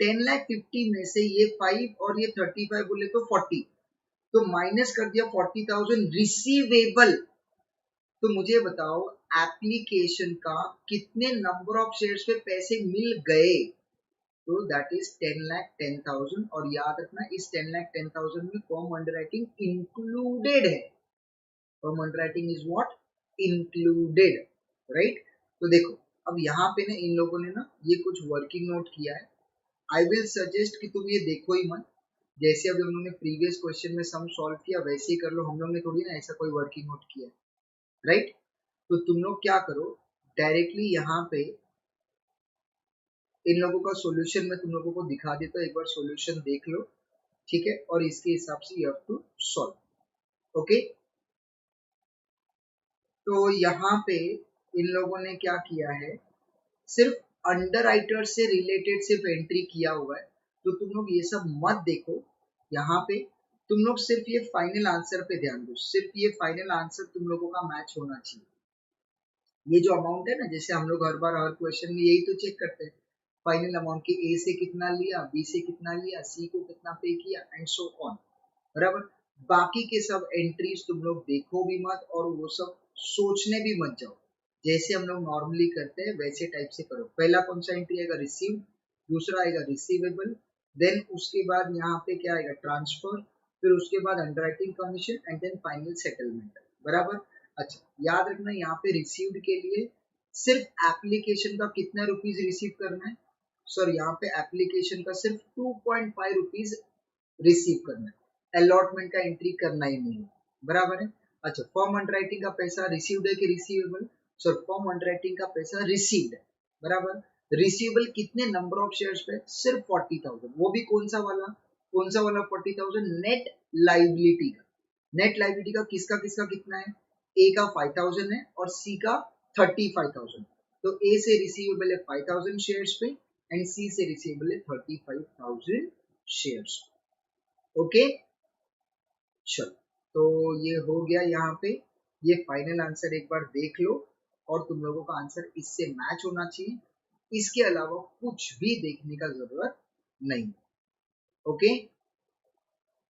S1: 10,50,000 में से ये 5 और ये 35 बोले तो 40, तो माइनस कर दिया 40,000 रिसीवेबल। तो मुझे बताओ एप्लीकेशन का कितने नंबर ऑफ शेयर्स पे पैसे मिल गए। तो दैट इज 10,10,000। और याद रखना इस 10,10,000 में फॉर्म अंडरराइटिंग इंक्लूडेड है। Form underwriting is what, included, right. तो देखो अब यहाँ पे ना इन लोगों ने ना ये कुछ वर्किंग नोट किया है। आई विल सजेस्ट कि तुम ये देखो ही मत, जैसे अभी हम लोग ने प्रीवियस क्वेश्चन में सम सॉल्व किया वैसे ही कर लो। हम लोग ने थोड़ी ना ऐसा कोई वर्किंग नोट किया, राइट। तो तुम लोग क्या करो, डायरेक्टली यहाँ पे इन लोगों का सॉल्यूशन मैं तुम लोगों को दिखा देता हूँ, एक बार सॉल्यूशन देख लो, ठीक है, और इसके हिसाब से you have to solve. Okay, तो यहाँ पे इन लोगों ने क्या किया है, सिर्फ अंडरराइटर से रिलेटेड सिर्फ एंट्री किया हुआ है। तो तुम लोग ये सब मत देखो, यहाँ पे तुम लोग सिर्फ ये फाइनल आंसर पे ध्यान दो। सिर्फ ये फाइनल आंसर तुम लोगों का मैच होना चाहिए। ये जो अमाउंट है ना, जैसे हम लोग हर बार हर क्वेश्चन में यही तो चेक करते हैं, फाइनल अमाउंट की ए से कितना लिया, बी से कितना लिया, सी को कितना पे किया एंड सो ऑन, बराबर। बाकी के सब एंट्रीज तुम लोग देखो भी मत और वो सब सोचने भी मत जाओ, जैसे हम लोग नॉर्मली करते हैं वैसे टाइप से करो। पहला कौन सा एंट्री आएगा, रिसीव, दूसरा आएगा रिसीवेबल, देन उसके बाद यहाँ पे क्या आएगा, ट्रांसफर, फिर उसके बाद underwriting commission and then final settlement, बराबर। अच्छा, याद रखना यहाँ पे रिसीव्ड के लिए सिर्फ एप्लीकेशन का कितना रुपीज रिसीव करना है, सर यहाँ पे एप्लीकेशन का सिर्फ 2.5 रुपीज रिसीव करना है, अलॉटमेंट का एंट्री करना ही नहीं है, बराबर है। अच्छा, फॉर्म अंडरराइटिंग का पैसा रिसीव्ड है कि रिसीवेबल, सर फॉर्म अंडरराइटिंग का पैसा रिसीव्ड है, बराबर। रिसीवेबल कितने नंबर ऑफ शेयर्स पे, सिर्फ 40,000, वो भी कौन सा वाला, कौन सा वाला 40,000, नेट लायबिलिटी का। नेट लायबिलिटी का किसका किसका कितना है, ए का 5,000 है और सी का 35,000। तो ए से रिसीवेबल है 5,000 शेयर्स पे एंड सी से रिसीवेबल है 35,000 शेयर्स। ओके, चलो, तो ये हो गया यहाँ पे। ये फाइनल आंसर एक बार देख लो और तुम लोगों का आंसर इससे मैच होना चाहिए, इसके अलावा कुछ भी देखने का जरूरत नहीं। ओके।